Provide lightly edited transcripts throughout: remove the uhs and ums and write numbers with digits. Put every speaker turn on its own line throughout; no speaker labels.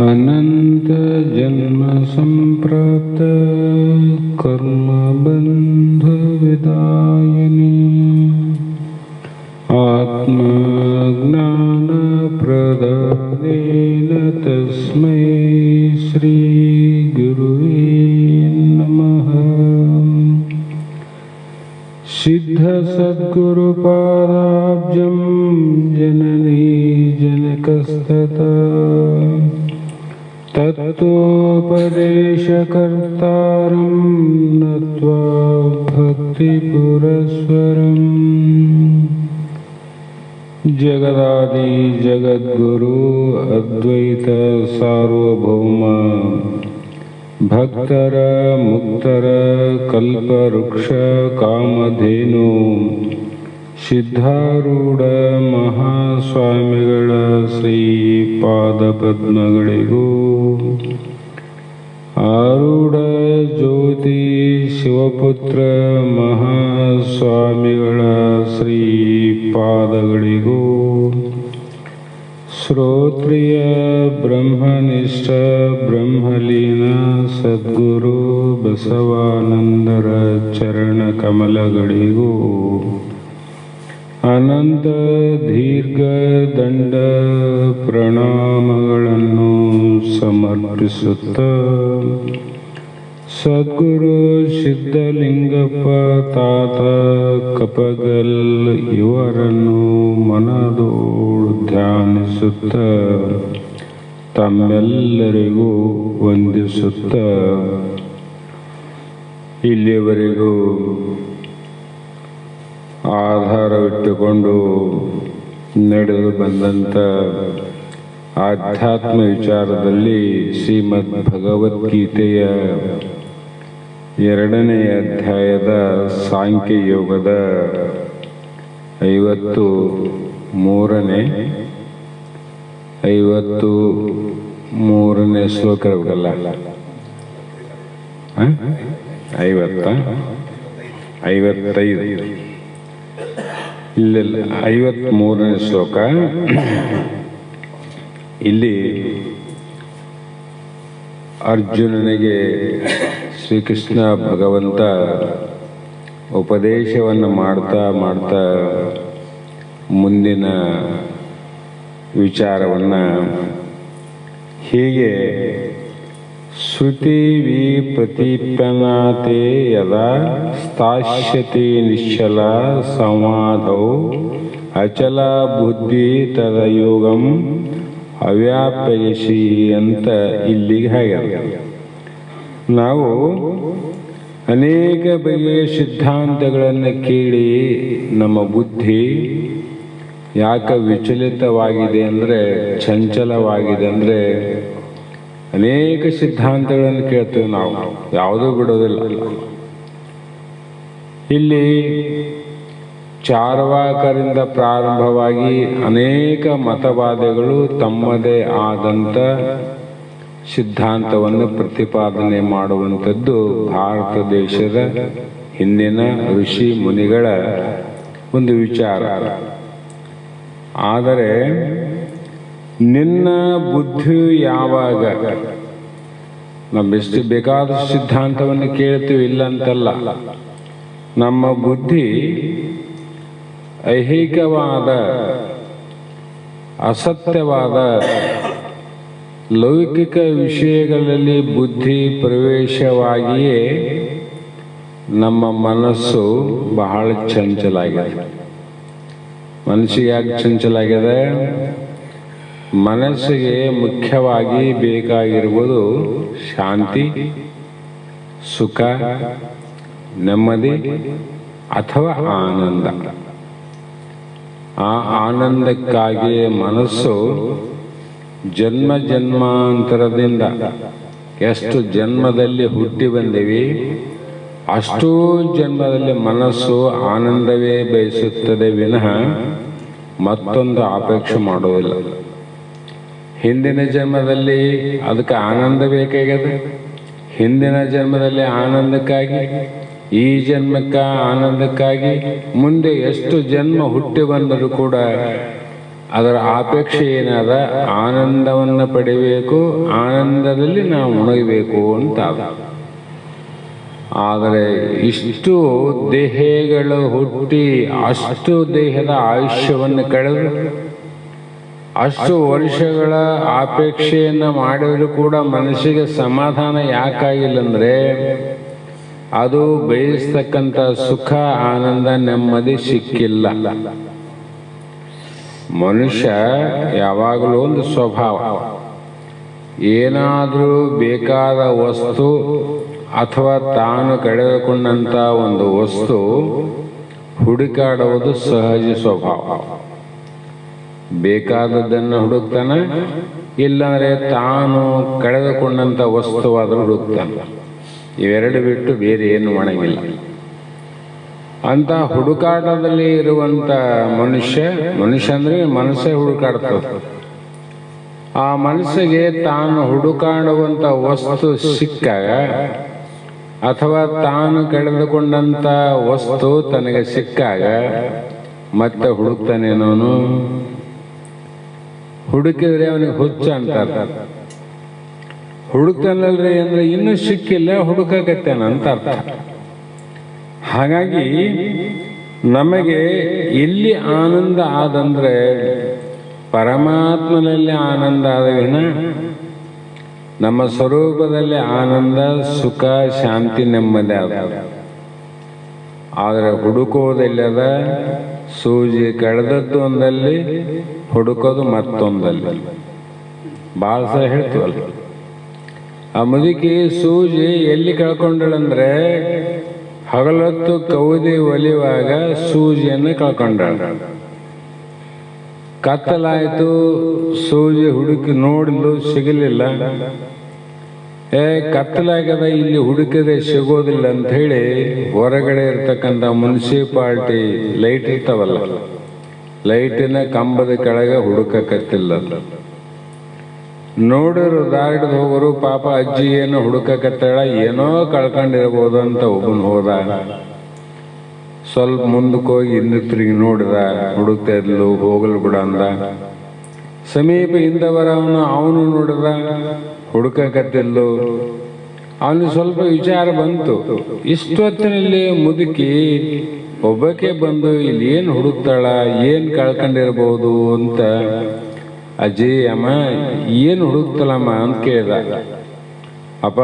अनंत जन्म संप्राप्त कर्म बंध विदायिनी आत्मज्ञान प्रदानेन तस्मै श्री गुरुवे नमः। सिद्ध सद्गुरुपादाब्जं जननी जनकस्तथा तत्त्वोपदेशकर्तारं नत्वा भक्तिपुरस्सरम् जगदादि जगद्गुरु अद्वैत सार्वभौम भक्तर मुक्तर कल्पवृक्ष कामधेनु ಸಿದ್ಧಾರೂಢ ಮಹಾಸ್ವಾಮಿಗಳ ಶ್ರೀಪಾದಪದ್ಮಗಳಿಗೂ ಆರೂಢ ಜ್ಯೋತಿ ಶಿವಪುತ್ರ ಮಹಾಸ್ವಾಮಿಗಳ ಶ್ರೀಪಾದಗಳಿಗೂ ಶ್ರೋತ್ರಿಯ ಬ್ರಹ್ಮನಿಷ್ಠ ಬ್ರಹ್ಮಲೀನ ಸದ್ಗುರು ಬಸವಾನಂದರ ಚರಣ ಕಮಲಗಳಿಗೂ ಅನಂತ ದೀರ್ಘ ದಂಡ ಪ್ರಣಾಮಗಳನ್ನು ಸಮರ್ಪಿಸುತ್ತ ಸದ್ಗುರು ಸಿದ್ಧಲಿಂಗಪ್ಪ ತಾತ ಕಪಗಲ್ ಇವರನ್ನು ಮನದೋಡು ಧ್ಯಾನಿಸುತ್ತ ತಮ್ಮೆಲ್ಲರಿಗೂ ವಂದಿಸುತ್ತ ಇಲ್ಲಿಯವರೆಗೂ ಆಧಾರವಿಟ್ಟುಕೊಂಡು ನಡೆದು ಬಂದಂಥ ಆಧ್ಯಾತ್ಮ ವಿಚಾರದಲ್ಲಿ ಶ್ರೀಮದ್ ಭಗವದ್ಗೀತೆಯ 2ನೇ ಅಧ್ಯಾಯದ ಸಾಂಖ್ಯ ಯೋಗದ 53ನೇ ಶ್ಲೋಕ ಇರಬೇಕಲ್ಲ, 55 ಇಲ್ಲ 53ನೇ ಶ್ಲೋಕ. ಇಲ್ಲಿ ಅರ್ಜುನನಿಗೆ ಶ್ರೀಕೃಷ್ಣ ಭಗವಂತ ಉಪದೇಶವನ್ನು ಮಾಡ್ತಾ ಮಾಡ್ತಾ ಮುಂದಿನ ವಿಚಾರವನ್ನು ಹೀಗೆ ಶ್ರುತಿ ವಿಪ್ರತಿಪನ್ನಾತೆ ಯದಾ ಸ್ಥಾಸ್ಯತಿ ನಿಶ್ಚಲ ಸಂವಾದೌ ಅಚಲ ಬುದ್ಧಿ ತದಯೋಗಂ ಅವ್ಯಾಪ್ಯಸಿ ಅಂತ ಇಲ್ಲಿಗೆ ಹಾಗೆ ನಾವು ಅನೇಕ ಬಗೆಯ ಸಿದ್ಧಾಂತಗಳನ್ನು ಕೇಳಿ ನಮ್ಮ ಬುದ್ಧಿ ಯಾಕೆ ವಿಚಲಿತವಾಗಿದೆ ಅಂದರೆ, ಚಂಚಲವಾಗಿದೆ ಅಂದರೆ, ಅನೇಕ ಸಿದ್ಧಾಂತಗಳನ್ನು ಕೇಳ್ತೇವೆ ನಾವು, ಯಾವುದೂ ಬಿಡೋದಿಲ್ಲ. ಇಲ್ಲಿ ಚಾರ್ವಾಕರಿಂದ ಪ್ರಾರಂಭವಾಗಿ ಅನೇಕ ಮತವಾದಿಗಳು ತಮ್ಮದೇ ಆದಂಥ ಸಿದ್ಧಾಂತವನ್ನು ಪ್ರತಿಪಾದನೆ ಮಾಡುವಂಥದ್ದು ಭಾರತ ದೇಶದ ಹಿಂದಿನ ಋಷಿ ಮುನಿಗಳ ಒಂದು ವಿಚಾರ. ಆದರೆ ನಿನ್ನ ಬುದ್ಧಿ ಯಾವಾಗ ನಮ್ಮೆಷ್ಟು ಬೇಕಾದ ಸಿದ್ಧಾಂತವನ್ನು ಕೇಳ್ತೀವಿ, ಇಲ್ಲ ಅಂತಲ್ಲ, ನಮ್ಮ ಬುದ್ಧಿ ಐಹಿಕವಾದ ಅಸತ್ಯವಾದ ಲೌಕಿಕ ವಿಷಯಗಳಲ್ಲಿ ಬುದ್ಧಿ ಪ್ರವೇಶವಾಗಿಯೇ ನಮ್ಮ ಮನಸ್ಸು ಬಹಳ ಚಂಚಲಾಗಿದೆ. ಮನಸ್ಸಿಗೆ ಯಾಕೆ ಚಂಚಲಾಗಿದೆ? ಮನಸ್ಸಿಗೆ ಮುಖ್ಯವಾಗಿ ಬೇಕಾಗಿರುವುದು ಶಾಂತಿ, ಸುಖ, ನೆಮ್ಮದಿ ಅಥವಾ ಆನಂದ. ಆ ಆನಂದಕ್ಕಾಗಿ ಮನಸ್ಸು ಜನ್ಮ ಜನ್ಮಾಂತರದಿಂದ ಎಷ್ಟು ಜನ್ಮದಲ್ಲಿ ಹುಟ್ಟಿ ಬಂದಿವಿ ಅಷ್ಟೂ ಜನ್ಮದಲ್ಲಿ ಮನಸ್ಸು ಆನಂದವೇ ಬಯಸುತ್ತದೆ ವಿನಃ ಮತ್ತೊಂದು ಅಪೇಕ್ಷೆ ಮಾಡುವುದಿಲ್ಲ. ಹಿಂದಿನ ಜನ್ಮದಲ್ಲಿ ಅದಕ್ಕೆ ಆನಂದ ಬೇಕಾಗಿದೆ, ಹಿಂದಿನ ಜನ್ಮದಲ್ಲಿ ಆನಂದಕ್ಕಾಗಿ, ಈ ಜನ್ಮಕ್ಕ ಆನಂದಕ್ಕಾಗಿ, ಮುಂದೆ ಎಷ್ಟು ಜನ್ಮ ಹುಟ್ಟಿ ಬಂದರೂ ಕೂಡ ಅದರ ಅಪೇಕ್ಷೆ ಏನಾದ ಆನಂದವನ್ನು ಪಡಿಬೇಕು, ಆನಂದದಲ್ಲಿ ನಾವು ಮುಣಗಬೇಕು ಅಂತ. ಆದರೆ ಇಷ್ಟು ದೇಹಗಳು ಹುಟ್ಟಿ ಅಷ್ಟು ದೇಹದ ಆಯುಷ್ಯವನ್ನು ಕಳೆದು ಅಷ್ಟು ವರ್ಷಗಳ ಅಪೇಕ್ಷೆಯನ್ನು ಮಾಡಿದರೂ ಕೂಡ ಮನಸ್ಸಿಗೆ ಸಮಾಧಾನ ಯಾಕಾಗಿಲ್ಲಂದ್ರೆ ಅದು ಬಯಸ್ತಕ್ಕಂಥ ಸುಖ, ಆನಂದ, ನೆಮ್ಮದಿ ಸಿಕ್ಕಿಲ್ಲ. ಮನುಷ್ಯ ಯಾವಾಗಲೂ ಒಂದು ಸ್ವಭಾವ, ಏನಾದರೂ ಬೇಕಾದ ವಸ್ತು ಅಥವಾ ತಾನು ಕಳೆದುಕೊಂಡಂಥ ಒಂದು ವಸ್ತು ಹುಡುಕಾಡುವುದು ಸಹಜ ಸ್ವಭಾವ. ಬೇಕಾದದ್ದನ್ನು ಹುಡುಕ್ತಾನೆ, ಇಲ್ಲಾಂದರೆ ತಾನು ಕಳೆದುಕೊಂಡಂಥ ವಸ್ತುವಾದರೂ ಹುಡುಕ್ತಾನೆ. ಇವೆರಡು ಬಿಟ್ಟು ಬೇರೆ ಏನು ಮಾಡಂಗಿಲ್ಲ. ಅಂತ ಹುಡುಕಾಟದಲ್ಲಿ ಇರುವಂಥ ಮನುಷ್ಯ ಅಂದರೆ ಮನಸ್ಸೇ ಹುಡುಕಾಡ್ತದೆ. ಆ ಮನಸ್ಸಿಗೆ ತಾನು ಹುಡುಕಾಡುವಂಥ ವಸ್ತು ಸಿಕ್ಕಾಗ ಅಥವಾ ತಾನು ಕಳೆದುಕೊಂಡಂಥ ವಸ್ತು ತನಗೆ ಸಿಕ್ಕಾಗ ಮತ್ತೆ ಹುಡುಕ್ತಾನೇನೋನು. ಹುಡುಕಿದ್ರೆ ಅವನಿಗೆ ಹುಚ್ಚ ಅಂತಾರೆ. ಹುಡುಕ್ತಾನಲ್ರಿ ಅಂದ್ರೆ ಇನ್ನೂ ಸಿಕ್ಕಿಲ್ಲ, ಹುಡುಕಕತ್ತೇನ ಅಂತ ಅರ್ಥ. ಹಾಗಾಗಿ ನಮಗೆ ಎಲ್ಲಿ ಆನಂದ ಆದಂದ್ರೆ ಪರಮಾತ್ಮನಲ್ಲಿ ಆನಂದ ಆದವಿನ ನಮ್ಮ ಸ್ವರೂಪದಲ್ಲಿ ಆನಂದ, ಸುಖ, ಶಾಂತಿ, ನೆಮ್ಮದಿ ಆದ. ಆದರೆ ಹುಡುಕೋದೆಲ್ಲದ ಸೂಜಿ ಕಳೆದದ್ದು ಒಂದಲ್ಲಿ, ಹುಡುಕೋದು ಮತ್ತೊಂದಲ್ಲಿ. ಭಾಳ ಸಲ ಹೇಳ್ತೀವಲ್ಲ, ಆ ಮುದುಕಿ ಸೂಜಿ ಎಲ್ಲಿ ಕಳ್ಕೊಂಡಳಂದ್ರೆ ಹಗಲೊತ್ತು ಕೌದಿ ಒಲಿಯುವಾಗ ಸೂಜಿಯನ್ನು ಕಳ್ಕೊಂಡಳ. ಕತ್ತಲಾಯಿತು, ಸೂಜಿ ಹುಡುಕಿ ನೋಡಲು ಸಿಗಲಿಲ್ಲ. ಕತ್ತಲಾಗದ, ಇಲ್ಲಿ ಹುಡುಕಿದ್ರೆ ಸಿಗೋದಿಲ್ಲ ಅಂತ ಹೇಳಿ ಹೊರಗಡೆ ಇರ್ತಕ್ಕಂಥ ಮುನ್ಸಿಪಾಲ್ಟಿ ಲೈಟ್ ಇರ್ತಾವಲ್ಲ, ಲೈಟಿನ ಕಂಬದ ಕೆಳಗೆ ಹುಡುಕಕತ್ತಿಲ್ಲ. ನೋಡೋರು ದಾರಿಡ್ದು ಹೋಗೋರು ಪಾಪ ಅಜ್ಜಿ ಏನು ಹುಡುಕಕತ್ತಾಳ, ಏನೋ ಕಳ್ಕೊಂಡಿರ್ಬೋದು ಅಂತ ಒಬ್ಬನು ಹೋದ. ಸ್ವಲ್ಪ ಮುಂದಕ್ಕೆ ಹೋಗಿ ಹಿಂದೆ ತಿರುಗಿ ನೋಡಿದ, ಹುಡುಕ್ತಾ ಇದ್ಲು, ಹೋಗಲು ಬಿಡ ಅಂದ. ಸಮೀಪ ಹಿಂದೆ ಅವನು ನೋಡಿದ, ಹುಡುಕಕತ್ತಿಲ್ಲು. ಅವನಿಗೆ ಸ್ವಲ್ಪ ವಿಚಾರ ಬಂತು, ಇಷ್ಟೊತ್ತಿನಲ್ಲಿ ಮುದುಕಿ ಒಬ್ಬಕ್ಕೆ ಬಂದು ಇಲ್ಲಿ ಏನು ಹುಡುಕ್ತಾಳ, ಏನು ಕಳ್ಕೊಂಡಿರ್ಬೋದು ಅಂತ. ಅಜ್ಜಿ, ಅಮ್ಮ ಏನು ಹುಡುಕ್ತಲಮ್ಮ ಅಂತ ಕೇಳಿದ. ಅಪ್ಪ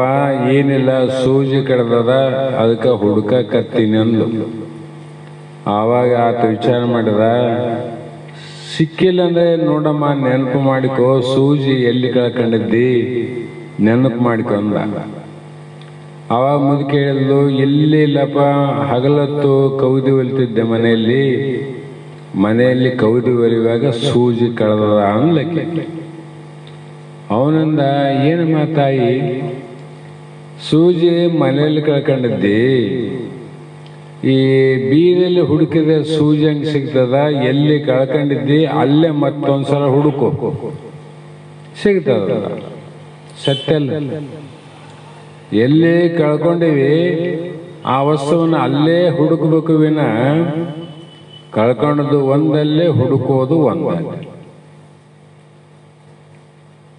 ಏನಿಲ್ಲ, ಸೂಜಿ ಕಡ್ದದ, ಅದಕ್ಕೆ ಹುಡುಕಕತ್ತೀನಿ ಅಂದ್ಲು. ಆವಾಗ ಆತ ವಿಚಾರ ಮಾಡಿದ, ಸಿಕ್ಕಿಲ್ಲ ಅಂದ್ರೆ ನೋಡಮ್ಮ ನೆನಪು ಮಾಡಿಕೋ, ಸೂಜಿ ಎಲ್ಲಿ ಕಳ್ಕೊಂಡಿದ್ದಿ ನೆನಪು ಮಾಡಿಕೊ ಅಂದ. ಆವಾಗ ಮುದುಕಿ ಹೇಳಿದ್ಲು, ಎಲ್ಲಿ ಇಲ್ಲಪ್ಪ, ಹಗಲತ್ತು ಕೌದಿ ಒಲಿತಿದ್ದೆ ಮನೆಯಲ್ಲಿ ಕೌದಿ ಒಲಿಯುವಾಗ ಸೂಜಿ ಕಳೆದ ಅನ್ಲಕ್ಕೆ. ಅವನಿಂದ, ಏನಮ್ಮ ತಾಯಿ, ಸೂಜಿ ಮನೆಯಲ್ಲಿ ಕಳ್ಕೊಂಡಿದ್ದಿ, ಈ ಬೀದಿಯಲ್ಲಿ ಹುಡುಕಿದ್ರೆ ಸೂಜಿ ಹಂಗೆ ಸಿಗ್ತದ, ಎಲ್ಲಿ ಕಳ್ಕೊಂಡಿದ್ದಿ ಅಲ್ಲೇ ಮತ್ತೊಂದ್ಸಲ ಹುಡುಕು, ಸಿಗ್ತದ. ಸತ್ಯಲ್ಲ, ಎಲ್ಲಿ ಕಳ್ಕೊಂಡಿವಿ ಆ ವಸ್ತುವನ್ನು ಅಲ್ಲೇ ಹುಡುಕಬೇಕು ವಿನ ಕಳ್ಕೊಂಡದ್ದು ಒಂದಲ್ಲೇ ಹುಡುಕೋದು ಒಂದಲ್ಲೇ.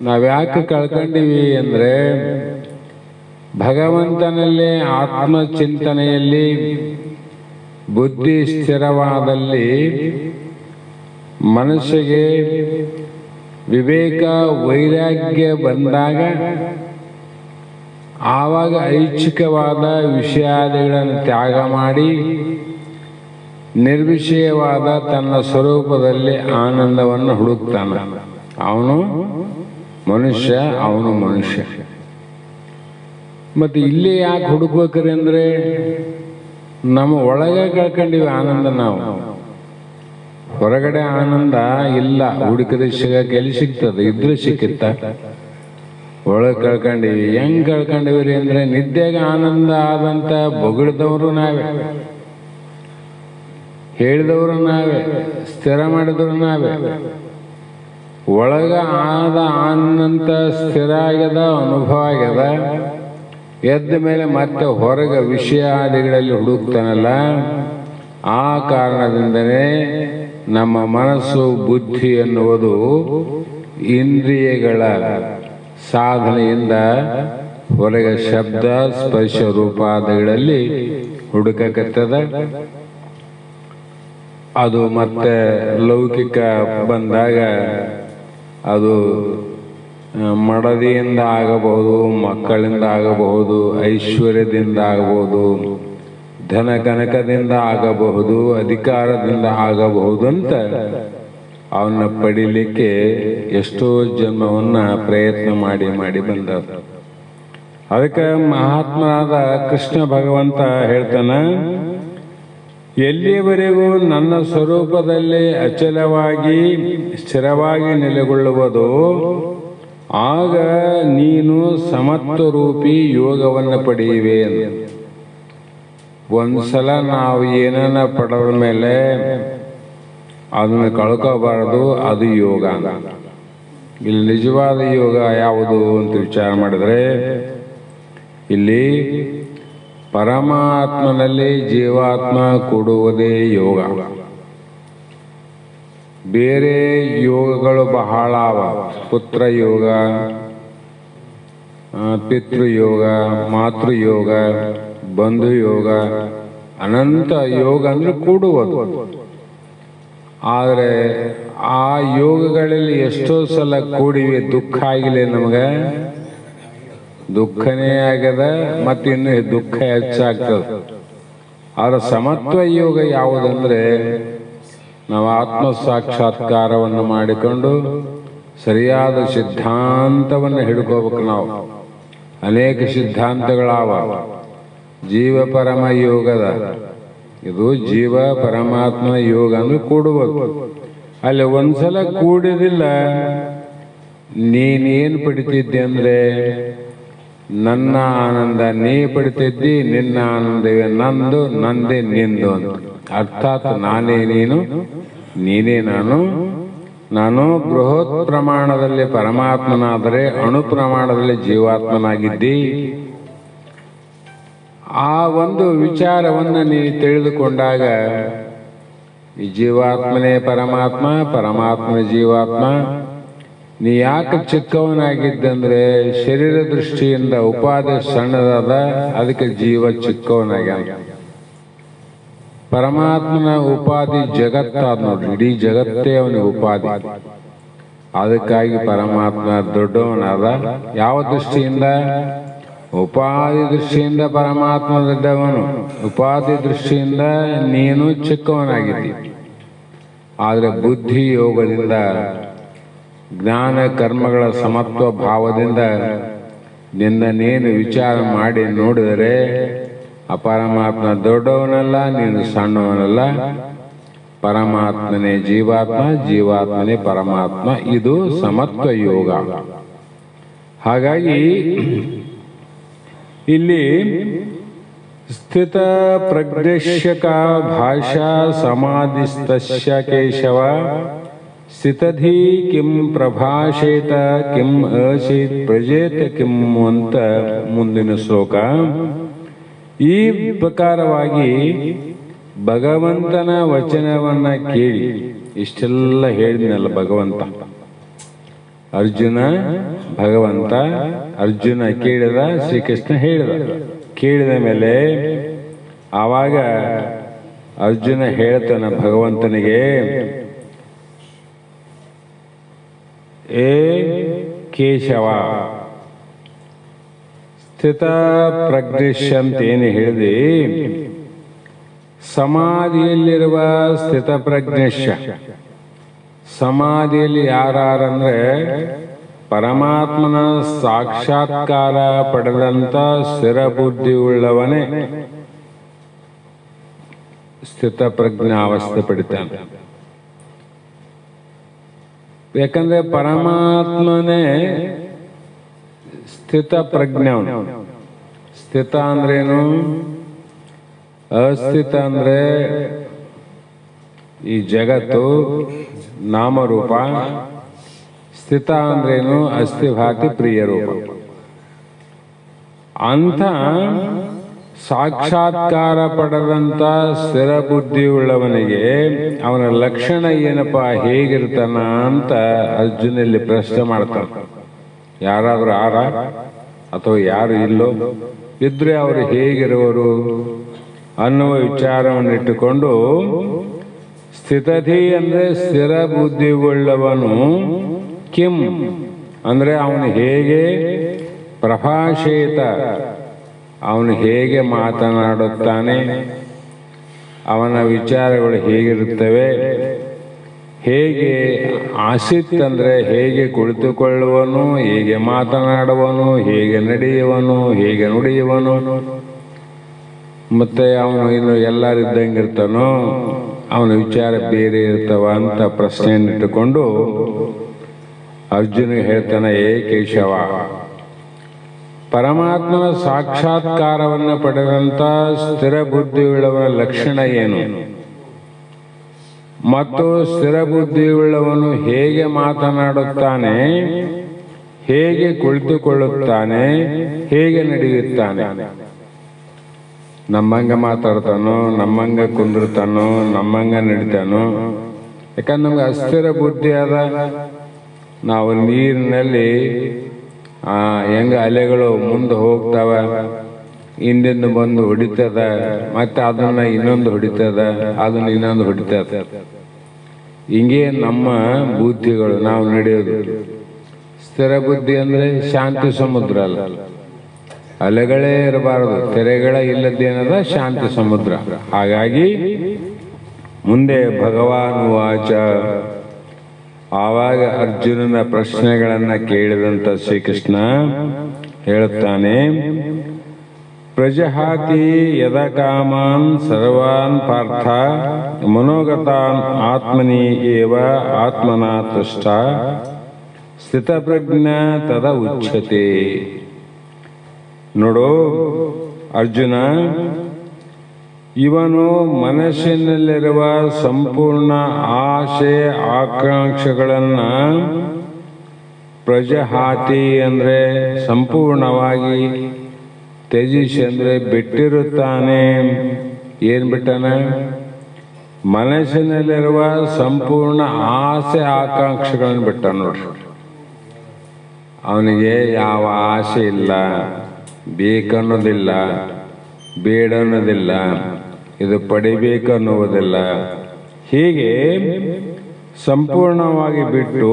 ನಾವ್ಯಾಕೆ ಕಳ್ಕೊಂಡಿವಿ ಅಂದ್ರೆ ಭಗವಂತನಲ್ಲೇ ಆತ್ಮಚಿಂತನೆಯಲ್ಲಿ ಬುದ್ಧಿ ಸ್ಥಿರವಾದಲ್ಲಿ ಮನಸ್ಸಿಗೆ ವಿವೇಕ ವೈರಾಗ್ಯ ಬಂದಾಗ ಆವಾಗ ಐಚ್ಛಿಕವಾದ ವಿಷಯಾದಿಗಳನ್ನು ತ್ಯಾಗ ಮಾಡಿ ನಿರ್ವಿಷಯವಾದ ತನ್ನ ಸ್ವರೂಪದಲ್ಲಿ ಆನಂದವನ್ನು ಹುಡುಕ್ತಾನೆ. ಅವನು ಮನುಷ್ಯ. ಮತ್ತೆ ಇಲ್ಲಿ ಯಾಕೆ ಹುಡುಕ್ಬೇಕ್ರಿ ಅಂದ್ರೆ ನಮ್ಮ ಒಳಗೆ ಕಳ್ಕೊಂಡಿವಿ ಆನಂದ. ನಾವು ಹೊರಗಡೆ ಆನಂದ ಇಲ್ಲ, ಹುಡುಕಿದ್ರೆ ಸಿಗಕ್ಕೆ ಎಲ್ಲಿ ಸಿಗ್ತದೆ? ಇದ್ರೆ ಸಿಕ್ಕಿತ್ತ, ಒಳಗೆ ಕಳ್ಕೊಂಡಿವಿ. ಹೆಂಗ್ ಕಳ್ಕೊಂಡಿವ್ರಿ ಅಂದ್ರೆ ನಿದ್ದೆಗೆ ಆನಂದ ಆದಂತ ಬೊಗಳಿದವರು ನಾವೇ, ಹೇಳಿದವರು ನಾವೇ, ಸ್ಥಿರ ಮಾಡಿದವರು ನಾವೇ. ಒಳಗ ಆದ ಆನಂದ ಸ್ಥಿರ ಆಗ್ಯದ, ಅನುಭವ ಆಗ್ಯದ. ಎದ್ದ ಮೇಲೆ ಮತ್ತೆ ಹೊರಗೆ ವಿಷಯಾದಿಗಳಲ್ಲಿ ಹುಡುಕ್ತಾನಲ್ಲ, ಆ ಕಾರಣದಿಂದನೇ ನಮ್ಮ ಮನಸ್ಸು ಬುದ್ಧಿ ಎನ್ನುವುದು ಇಂದ್ರಿಯಗಳ ಸಾಧನೆಯಿಂದ ಹೊರಗೆ ಶಬ್ದ ಸ್ಪರ್ಶ ರೂಪಾದಿಗಳಲ್ಲಿ ಹುಡುಕಕತ್ತದ. ಅದು ಮತ್ತೆ ಲೌಕಿಕ ಬಂದಾಗ ಅದು ಮಡದಿಯಿಂದ ಆಗಬಹುದು, ಮಕ್ಕಳಿಂದ ಆಗಬಹುದು, ಐಶ್ವರ್ಯದಿಂದ ಆಗಬಹುದು, ಧನ ಕನಕದಿಂದ ಆಗಬಹುದು, ಅಧಿಕಾರದಿಂದ ಆಗಬಹುದು ಅಂತ ಅವನ್ನ ಪಡಿಲಿಕ್ಕೆ ಎಷ್ಟೋ ಜನ್ಮವನ್ನ ಪ್ರಯತ್ನ ಮಾಡಿ ಬಂದ. ಅದಕ್ಕೆ ಮಹಾತ್ಮನಾದ ಕೃಷ್ಣ ಭಗವಂತ ಹೇಳ್ತಾನ, ಎಲ್ಲಿಯವರೆಗೂ ನನ್ನ ಸ್ವರೂಪದಲ್ಲಿ ಅಚಲವಾಗಿ ಸ್ಥಿರವಾಗಿ ನೆಲೆಗೊಳ್ಳುವುದು ಆಗ ನೀನು ಸಮತ್ವ ರೂಪಿ ಯೋಗವನ್ನು ಪಡೆಯುವೆ. ಒಂದ್ಸಲ ನಾವು ಏನನ್ನ ಪಡೆದ ಮೇಲೆ ಅದನ್ನು ಕಳ್ಕೋಬಾರದು, ಅದು ಯೋಗ. ಇಲ್ಲಿ ನಿಜವಾದ ಯೋಗ ಯಾವುದು ಅಂತ ವಿಚಾರ ಮಾಡಿದ್ರೆ, ಇಲ್ಲಿ ಪರಮಾತ್ಮನಲ್ಲಿ ಜೀವಾತ್ಮ ಕೂಡುವುದೇ ಯೋಗ. ಬೇರೆ ಯೋಗಗಳು ಬಹಳ ಅವ. ಪುತ್ರ ಯೋಗ, ಪಿತೃಯೋಗ, ಮಾತೃಯೋಗ, ಬಂಧು ಯೋಗ, ಅನಂತ ಯೋಗ ಅಂದ್ರೆ ಕೂಡುವುದು. ಆದರೆ ಆ ಯೋಗಗಳಲ್ಲಿ ಎಷ್ಟೋ ಸಲ ಕೂಡಿವೆ, ದುಃಖ ಆಗಿಲ್ಲ ನಮಗೆ, ದುಃಖನೇ ಆಗದ, ಮತ್ತೆ ಇನ್ನು ದುಃಖ ಹೆಚ್ಚಾಗ್ತದೆ. ಆದ್ರೆ ಸಮತ್ವ ಯೋಗ ಯಾವುದಂದ್ರೆ, ನಾವು ಆತ್ಮ ಸಾಕ್ಷಾತ್ಕಾರವನ್ನು ಮಾಡಿಕೊಂಡು ಸರಿಯಾದ ಸಿದ್ಧಾಂತವನ್ನು ಹಿಡ್ಕೋಬೇಕು. ನಾವು ಅನೇಕ ಸಿದ್ಧಾಂತಗಳಾವ. ಜೀವ ಪರಮ ಯೋಗದ ಇದು ಜೀವ ಪರಮಾತ್ಮನ ಯೋಗ ಅಂದ್ರೆ ಕೂಡುವುದು. ಅಲ್ಲಿ ಒಂದ್ಸಲ ಕೂಡಿದಿಲ್ಲ, ನೀನೇನು ಪಡಿತಿದ್ದೆ ಅಂದ್ರೆ ನನ್ನ ಆನಂದ ನೀ ಪಡಿತಿದ್ದಿ, ನಿನ್ನ ಆನಂದವೇ ನಂದು, ನಂದೇ ನಿಂದು ಅಂತ. ಅರ್ಥಾತ್ ನಾನೇ ನೀನು, ನೀನೇ ನಾನು. ನಾನು ಬೃಹತ್ ಪ್ರಮಾಣದಲ್ಲಿ ಪರಮಾತ್ಮನಾದರೆ ಅಣು ಪ್ರಮಾಣದಲ್ಲಿ ಜೀವಾತ್ಮನಾಗಿದ್ದಿ. ಆ ಒಂದು ವಿಚಾರವನ್ನು ನೀನು ತಿಳಿದುಕೊಂಡಾಗ ಈ ಜೀವಾತ್ಮನೇ ಪರಮಾತ್ಮ, ಪರಮಾತ್ಮನೇ ಜೀವಾತ್ಮ. ನೀ ಯಾಕೆ ಚಿಕ್ಕವನಾಗಿದ್ದಂದ್ರೆ ಶರೀರ ದೃಷ್ಟಿಯಿಂದ ಉಪಾಧಿ ಸಣ್ಣದಾದ, ಅದಕ್ಕೆ ಜೀವ ಚಿಕ್ಕವನಾಗ್ಯಾನ. ಪರಮಾತ್ಮನ ಉಪಾಧಿ ಜಗತ್ತಾದ ನೋಡ್ರಿ, ಇಡೀ ಜಗತ್ತೇ ಅವನಿಗೆ ಉಪಾಧಿ. ಅದಕ್ಕಾಗಿ ಪರಮಾತ್ಮ ದೊಡ್ಡವನಾದ. ಯಾವ ದೃಷ್ಟಿಯಿಂದ? ಉಪಾಧಿ ದೃಷ್ಟಿಯಿಂದ ಪರಮಾತ್ಮ ದೊಡ್ಡವನು, ಉಪಾಧಿ ದೃಷ್ಟಿಯಿಂದ ನೀನು ಚಿಕ್ಕವನಾಗಿದ್ದಿ. ಆದರೆ ಬುದ್ಧಿ ಯೋಗದಿಂದ, ಜ್ಞಾನ ಕರ್ಮಗಳ ಸಮತ್ವ ಭಾವದಿಂದ ನಿನ್ನ ನೀನು ವಿಚಾರ ಮಾಡಿ ನೋಡಿದರೆ ಆ ಪರಮಾತ್ಮ ದೊಡ್ಡವನಲ್ಲ, ನೀನು ಸಣ್ಣವನಲ್ಲ. ಪರಮಾತ್ಮನೇ ಜೀವಾತ್ಮ, ಜೀವಾತ್ಮನೇ ಪರಮಾತ್ಮ. ಇದು ಸಮತ್ವ ಯೋಗ. ಹಾಗಾಗಿ ಇಲ್ಲಿ ಸ್ಥಿತ ಪ್ರಜ್ಞಶ್ಯಕ ಭಾಷಾ ಸಮಾಧಿಸ್ತಸ್ಯ ಕೇಶವ ಸ್ಥಿತಧಿ ಕಿಂ ಪ್ರಭಾಷೇತ ಕಿಂ ಅಸೀತ್ ಪ್ರಜೇತ ಕಿಂ ಅಂತ ಮುಂದಿನ ಶ್ಲೋಕ. ಈ ಪ್ರಕಾರವಾಗಿ ಭಗವಂತನ ವಚನವನ್ನ ಕೇಳಿ ಇಷ್ಟೆಲ್ಲ ಹೇಳಿದ್ನಲ್ಲ ಭಗವಂತ. ಅರ್ಜುನ ಭಗವಂತ, ಅರ್ಜುನ ಕೇಳಿದ, ಶ್ರೀಕೃಷ್ಣ ಹೇಳಿದ. ಕೇಳಿದ ಮೇಲೆ ಆವಾಗ ಅರ್ಜುನ ಹೇಳ್ತಾನ ಭಗವಂತನಿಗೆ, ಏ ಕೇಶವ ಸ್ಥಿತ ಪ್ರಜ್ಞೇಶ ಅಂತೇನು ಹೇಳಿದೆ, ಸಮಾಧಿಯಲ್ಲಿರುವ ಸ್ಥಿತ ಪ್ರಜ್ಞೇಶ. ಸಮಾಧಿಯಲ್ಲಿ ಯಾರಂದ್ರೆ ಪರಮಾತ್ಮನ ಸಾಕ್ಷಾತ್ಕಾರ ಪಡೆದಂತ ಸ್ಥಿರ ಬುದ್ಧಿ ಉಳ್ಳವನೇ ಸ್ಥಿತ ಪ್ರಜ್ಞಾವಸ್ಥೆ ಪಡಿತಾನೆ. ಯಾಕಂದ್ರೆ ಪರಮಾತ್ಮನೇ ಸ್ಥಿತ ಪ್ರಜ್ಞವನು. ಸ್ಥಿತ ಅಂದ್ರೇನು? ಅಸ್ಥಿತ ಅಂದ್ರೆ ಈ ಜಗತ್ತು ನಾಮರೂಪ. ಸ್ಥಿತ ಅಂದ್ರೇನು? ಅಸ್ಥಿಭಾತಿ ಪ್ರಿಯ ರೂಪ. ಅಂಥ ಸಾಕ್ಷಾತ್ಕಾರ ಪಡೆದಂತ ಸ್ಥಿರ ಬುದ್ಧಿ ಉಳ್ಳವನಿಗೆ ಅವನ ಲಕ್ಷಣ ಏನಪ್ಪ, ಹೇಗಿರ್ತಾನ ಅಂತ ಅರ್ಜುನಲ್ಲಿ ಪ್ರಶ್ನೆ ಮಾಡ್ತಾನೆ. ಯಾರಾದ್ರೂ ಅಥವಾ ಯಾರು ಇಲ್ಲೋ ಇದ್ರೆ ಅವರು ಹೇಗಿರುವರು ಅನ್ನುವ ವಿಚಾರವನ್ನಿಟ್ಟುಕೊಂಡು, ಸ್ಥಿತಧಿ ಅಂದ್ರೆ ಸ್ಥಿರ ಬುದ್ಧಿ ಉಳ್ಳವನು, ಕಿಂ ಅಂದ್ರೆ ಅವನು ಹೇಗೆ, ಪ್ರಭಾಷೇತ ಅವನು ಹೇಗೆ ಮಾತನಾಡುತ್ತಾನೆ, ಅವನ ವಿಚಾರಗಳು ಹೇಗಿರುತ್ತವೆ, ಹೇಗೆ ಆಸಿತ್ ಅಂದ್ರೆ ಹೇಗೆ ಕುಳಿತುಕೊಳ್ಳುವನು, ಹೇಗೆ ಮಾತನಾಡುವನು, ಹೇಗೆ ನಡೆಯುವನು, ಹೇಗೆ ನುಡಿಯುವನು, ಮತ್ತೆ ಅವನು ಇನ್ನು ಎಲ್ಲರಿದ್ದಂಗಿರ್ತಾನೋ ಅವನ ವಿಚಾರ ಬೇರೆ ಇರ್ತವ ಅಂತ ಪ್ರಶ್ನೆಯನ್ನಿಟ್ಟುಕೊಂಡು ಅರ್ಜುನಿಗೆ ಹೇಳ್ತಾನೆ, ಏ ಕೇಶವ, ಪರಮಾತ್ಮನ ಸಾಕ್ಷಾತ್ಕಾರವನ್ನು ಪಡೆದಂತ ಸ್ಥಿರ ಬುದ್ಧಿಯುಳ್ಳವನ ಲಕ್ಷಣ ಏನು, ಮತ್ತು ಸ್ಥಿರ ಬುದ್ಧಿಯುಳ್ಳವನು ಹೇಗೆ ಮಾತನಾಡುತ್ತಾನೆ, ಹೇಗೆ ಕುಳಿತುಕೊಳ್ಳುತ್ತಾನೆ, ಹೇಗೆ ನಡೆಯುತ್ತಾನೆ. ನಮ್ಮಂಗ ಮಾತಾಡ್ತಾನೋ, ನಮ್ಮಂಗ ಕುಂದಿರ್ತಾನೋ, ನಮ್ಮಂಗ ನಡಿತಾನೋ. ಯಾಕಂದ್ರೆ ನಮ್ಗೆ ಅಸ್ಥಿರ ಬುದ್ಧಿ ಅದ. ನಾವು ನೀರಿನಲ್ಲಿ ಹೆಂಗ ಅಲೆಗಳು ಮುಂದೆ ಹೋಗ್ತಾವ, ಹಿಂದಿಂದ ಬಂದು ಹೊಡಿತದ, ಮತ್ತೆ ಅದನ್ನ ಇನ್ನೊಂದು ಹೊಡಿತದ, ಅದನ್ನ ಇನ್ನೊಂದು ಹೊಡಿತದ. ಹಿಂಗೆ ನಮ್ಮ ಬುದ್ಧಿಗಳು ನಾವು ನಡೆಯೋದು. ಸ್ಥಿರ ಬುದ್ಧಿ ಅಂದ್ರೆ ಶಾಂತಿ ಸಮುದ್ರ ಅಲ್ಲ, ಅಲೆಗಳೇ ಇರಬಾರದು, ತೆರೆಗಳ ಇಲ್ಲದೇನದ ಶಾಂತಿ ಸಮುದ್ರ. ಹಾಗಾಗಿ ಮುಂದೆ ಭಗವಾನ್ ವಾಚ, ಆವಾಗ ಅರ್ಜುನನ ಪ್ರಶ್ನೆಗಳನ್ನ ಕೇಳಿದಂತ ಶ್ರೀಕೃಷ್ಣ ಹೇಳುತ್ತಾನೆ, ಪ್ರಜಹಾತಿ ಯದ ಕಾಮಾನ್ ಸರ್ವಾನ್ ಪಾರ್ಥ ಮನೋಗತಾನ್ ಆತ್ಮನಿ ಏವ ಆತ್ಮನ ತುಷ್ಟ ಸ್ಥಿತಪ್ರಜ್ಞ ತದ ಉಚ್ಯತೆ. ನೋಡು ಅರ್ಜುನ, ಇವನು ಮನಸ್ಸಿನಲ್ಲಿರುವ ಸಂಪೂರ್ಣ ಆಸೆ ಆಕಾಂಕ್ಷೆಗಳನ್ನ ಪ್ರಜಹಾತಿ ಅಂದ್ರೆ ಸಂಪೂರ್ಣವಾಗಿ, ತ್ಯಜಿಸಿ ಅಂದ್ರೆ ಬಿಟ್ಟಿರುತ್ತಾನೆ. ಏನ್ ಬಿಟ್ಟನ? ಮನಸ್ಸಿನಲ್ಲಿರುವ ಸಂಪೂರ್ಣ ಆಸೆ ಆಕಾಂಕ್ಷೆಗಳನ್ನು ಬಿಟ್ಟ. ನೋಡ್ರಿ, ಅವನಿಗೆ ಯಾವ ಆಸೆ ಇಲ್ಲ, ಬೇಕನ್ನೋದಿಲ್ಲ, ಬೇಡ ಅನ್ನೋದಿಲ್ಲ, ಇದು ಪಡಿಬೇಕನ್ನುವುದಿಲ್ಲ. ಹೀಗೆ ಸಂಪೂರ್ಣವಾಗಿ ಬಿಟ್ಟು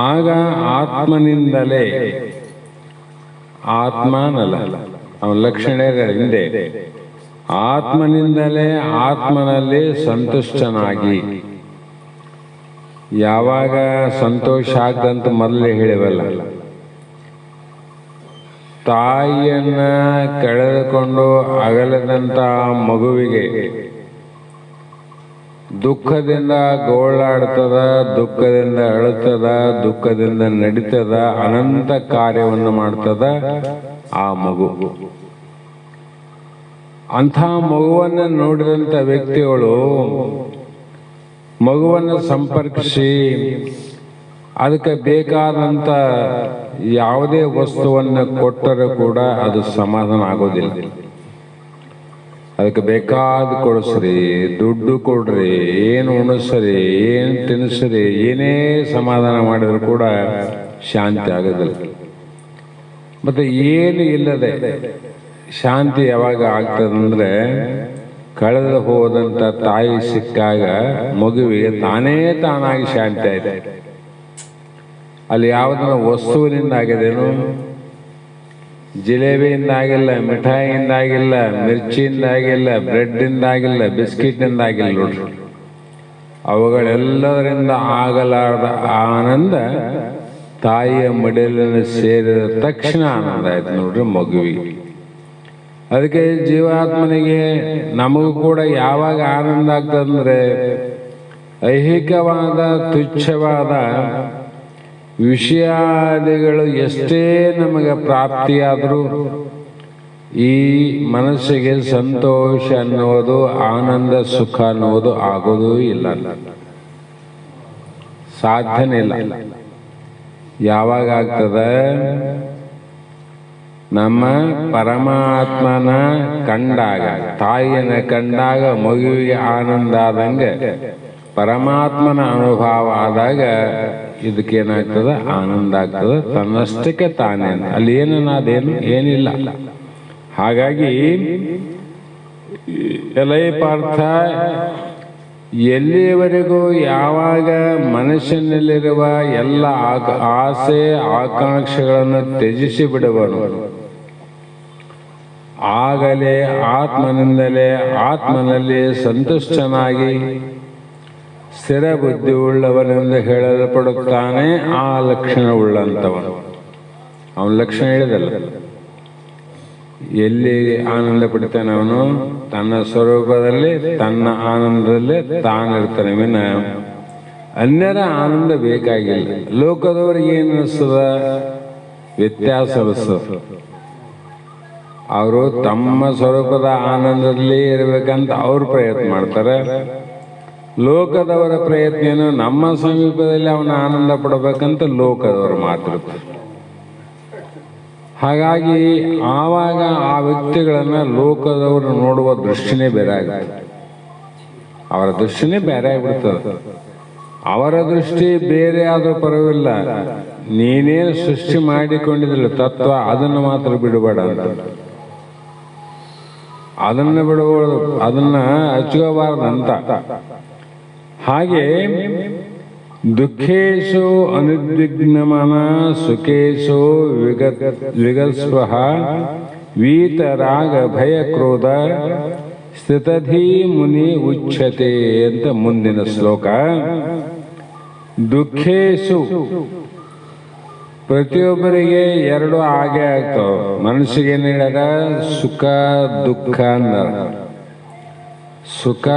ಆಗ ಆತ್ಮನಿಂದಲೇ, ಆತ್ಮನಲ್ಲ ಅವನ ಲಕ್ಷಣ ಹಿಂದೆ, ಆತ್ಮನಿಂದಲೇ ಆತ್ಮನಲ್ಲಿ ಸಂತುಷ್ಟನಾಗಿ. ಯಾವಾಗ ಸಂತೋಷ ಆಗ್ದಂತ ಮೊದಲೇ ಹೇಳಿವಲ್ಲ, ತಾಯಿಯನ್ನ ಕಳೆದುಕೊಂಡು ಅಗಲದಂತ ಮಗುವಿಗೆ ದುಃಖದಿಂದ ಗೋಳಾಡ್ತದ, ದುಃಖದಿಂದ ಅಳುತ್ತದ, ದುಃಖದಿಂದ ನಡೀತದ, ಅನಂತ ಕಾರ್ಯವನ್ನು ಮಾಡ್ತದ ಆ ಮಗು. ಅಂಥ ಮಗುವನ್ನು ನೋಡಿದಂಥ ವ್ಯಕ್ತಿಗಳು ಮಗುವನ್ನು ಸಂಪರ್ಕಿಸಿ ಅದಕ್ಕೆ ಬೇಕಾದಂಥ ಯಾವುದೇ ವಸ್ತುವನ್ನು ಕೊಟ್ಟರೂ ಕೂಡ ಅದು ಸಮಾಧಾನ ಆಗೋದಿಲ್ಲ. ಅದಕ್ಕೆ ಬೇಕಾದ ಕೊಡಿಸ್ರಿ, ದುಡ್ಡು ಕೊಡ್ರಿ, ಏನು ಉಣಿಸ್ರಿ, ಏನು ತಿನ್ನಿಸ್ರಿ, ಏನೇ ಸಮಾಧಾನ ಮಾಡಿದ್ರು ಕೂಡ ಶಾಂತಿ ಆಗೋದಿಲ್ಲ. ಮತ್ತೆ ಏನು ಇಲ್ಲದೆ ಶಾಂತಿ ಯಾವಾಗ ಆಗ್ತದಂದ್ರೆ, ಕಳೆದು ಹೋದಂಥ ತಾಯಿ ಸಿಕ್ಕಾಗ ಮಗುವಿಗೆ ತಾನಾಗಿ ಶಾಂತಿ ಆಯ್ತು. ಅಲ್ಲಿ ಯಾವುದನ್ನ ವಸ್ತುವಿನಿಂದ ಆಗಿದೇನು? ಜಿಲೇಬಿಯಿಂದ ಆಗಿಲ್ಲ, ಮಿಠಾಯಿಯಿಂದ ಆಗಿಲ್ಲ, ಮಿರ್ಚಿಯಿಂದ ಆಗಿಲ್ಲ, ಬ್ರೆಡ್ಡಿಂದ ಆಗಿಲ್ಲ, ಬಿಸ್ಕಿಟ್ನಿಂದ ಆಗಿಲ್ಲ ನೋಡ್ರಿ. ಅವುಗಳೆಲ್ಲದರಿಂದ ಆಗಲಾರದ ಆನಂದ ತಾಯಿಯ ಮಡಿಲನ್ನು ಸೇರಿದ ತಕ್ಷಣ ಆನಂದ ಆಯ್ತು ನೋಡ್ರಿ ಮಗುವಿಗೆ. ಅದಕ್ಕೆ ಜೀವಾತ್ಮನಿಗೆ ನಮಗೂ ಕೂಡ ಯಾವಾಗ ಆನಂದ ಆಗ್ತದಂದ್ರೆ, ಐಹಿಕವಾದ ತುಚ್ಛವಾದ ವಿಷಯಾದಿಗಳು ಎಷ್ಟೇ ನಮಗೆ ಪ್ರಾಪ್ತಿಯಾದರೂ ಈ ಮನಸ್ಸಿಗೆ ಸಂತೋಷ ಅನ್ನೋದು, ಆನಂದ ಸುಖ ಅನ್ನೋದು ಆಗೋದೂ ಇಲ್ಲ, ಸಾಧ್ಯನೇ ಇಲ್ಲ. ಯಾವಾಗ ಆಗ್ತದೆ? ನಮ್ಮ ಪರಮಾತ್ಮನ ಕಂಡಾಗ, ತಾಯಿಯನ್ನ ಕಂಡಾಗ ಮಗುವಿಗೆ ಆನಂದ ಆದಂಗೆ ಪರಮಾತ್ಮನ ಅನುಭವ ಆದಾಗ ಇದಕ್ಕೇನಾಗ್ತದೆ? ಆನಂದ ಆಗ್ತದೆ ತನ್ನಷ್ಟಕ್ಕೆ ತಾನೇ. ಅಲ್ಲಿ ಅದೇನು ಏನಿಲ್ಲ. ಹಾಗಾಗಿ ಎಲೈ ಪಾರ್ಥ, ಎಲ್ಲಿಯವರೆಗೂ ಯಾವಾಗ ಮನುಷ್ಯನಲ್ಲಿರುವ ಎಲ್ಲ ಆಸೆ ಆಕಾಂಕ್ಷೆಗಳನ್ನು ತ್ಯಜಿಸಿ ಬಿಡುವನು, ಆಗಲೇ ಆತ್ಮನಿಂದಲೇ ಆತ್ಮನಲ್ಲಿ ಸಂತುಷ್ಟನಾಗಿ ಸ್ಥಿರ ಬುದ್ಧಿ ಉಳ್ಳವನೆಂದು ಹೇಳಲ್ಪಡುತ್ತಾನೆ. ಆ ಲಕ್ಷಣವುಳ್ಳಂಥವನು. ಅವನ ಲಕ್ಷಣ ಹೇಳಿದಲ್ಲ, ಎಲ್ಲಿ ಆನಂದ ಪಡಿತಾನೆ ಅವನು? ತನ್ನ ಸ್ವರೂಪದಲ್ಲಿ, ತನ್ನ ಆನಂದದಲ್ಲೇ ತಾನಿರ್ತಾನೆ. ವಿನ ಅನ್ಯರ ಆನಂದ ಬೇಕಾಗಿಲ್ಲ. ಲೋಕದವ್ರಿಗೆ ಏನು ಅನಿಸ್ತದ? ವ್ಯತ್ಯಾಸ ಅನಿಸ್ತದ. ಅವರು ತಮ್ಮ ಸ್ವರೂಪದ ಆನಂದದಲ್ಲಿ ಇರಬೇಕಂತ ಅವ್ರು ಪ್ರಯತ್ನ ಮಾಡ್ತಾರೆ. ಲೋಕದವರ ಪ್ರಯತ್ನ ಏನು? ನಮ್ಮ ಸಮೀಪದಲ್ಲಿ ಅವನ ಆನಂದ ಪಡಬೇಕಂತ ಲೋಕದವರು ಮಾತಿರ್ತಾರೆ. ಹಾಗಾಗಿ ಆವಾಗ ಆ ವ್ಯಕ್ತಿಗಳನ್ನ ಲೋಕದವರು ನೋಡುವ ದೃಷ್ಟಿನೇ ಬೇರೆ ಆಗುತ್ತೆ. ಅವರ ದೃಷ್ಟಿನೇ ಬೇರೆ ಆಗ್ಬಿಡ್ತದೆ. ಅವರ ದೃಷ್ಟಿ ಬೇರೆ ಆದ್ರೂ ಪರವಾಗಿಲ್ಲ, ನೀನೇನು ಸೃಷ್ಟಿ ಮಾಡಿಕೊಂಡಿದ್ದಿಲ್ಲ ತತ್ವ, ಅದನ್ನು ಮಾತ್ರ ಬಿಡಬೇಡ ಅಂತ. ಅದನ್ನ ಬಿಡಬಾರ್ದು, ಅದನ್ನ ಹಚ್ಕೋಬಾರ್ದಂತ. ಹಾಗೆ ದುಃಖೇಶು ಅನುದ್ವಿಗ್ನಮನ ಸುಖೇಶು ವಿಗಸ್ಪೃಹ ವೀತರಾಗ ಭಯ ಕ್ರೋಧ ಸ್ಥಿತಧೀ ಮುನಿ ಉಚ್ಯತೆ ಅಂತ ಮುಂದಿನ ಶ್ಲೋಕ. ದುಃಖೇಶು, ಪ್ರತಿಯೊಬ್ಬರಿಗೆ ಎರಡು ಹಾಗೆ ಆಗ್ತಾವ. ಮನಸ್ಸಿಗೆ ನೀಡಾರ ಸುಖ ದುಃಖ ಅಂದ. ಸುಖ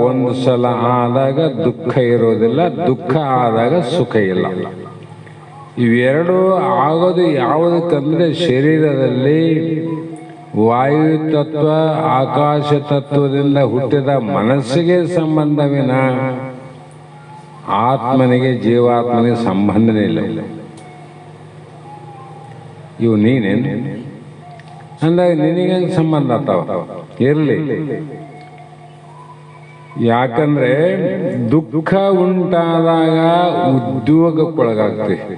ಒಂದು ಸಲ ಆದಾಗ ದುಃಖ ಇರೋದಿಲ್ಲ, ದುಃಖ ಆದಾಗ ಸುಖ ಇಲ್ಲ. ಇವೆರಡು ಆಗೋದು ಯಾವುದಕ್ಕಂದ್ರೆ ಶರೀರದಲ್ಲಿ ವಾಯು ತತ್ವ ಆಕಾಶ ತತ್ವದಿಂದ ಹುಟ್ಟಿದ ಮನಸ್ಸಿಗೆ ಸಂಬಂಧವಿನ ಆತ್ಮನಿಗೆ ಜೀವಾತ್ಮನಿಗೆ ಸಂಬಂಧನೇ ಇಲ್ಲ. ಇವು ನೀನೇನು ಅಂದಾಗ ನಿನಗೆ ಸಂಬಂಧ ಆಗ್ತಾವ? ಇರಲಿ. ಯಾಕಂದ್ರೆ ದುಃಖ ಉಂಟಾದಾಗ ಉದ್ಯೋಗಕ್ಕೊಳಗಾಗ್ತೀವಿ.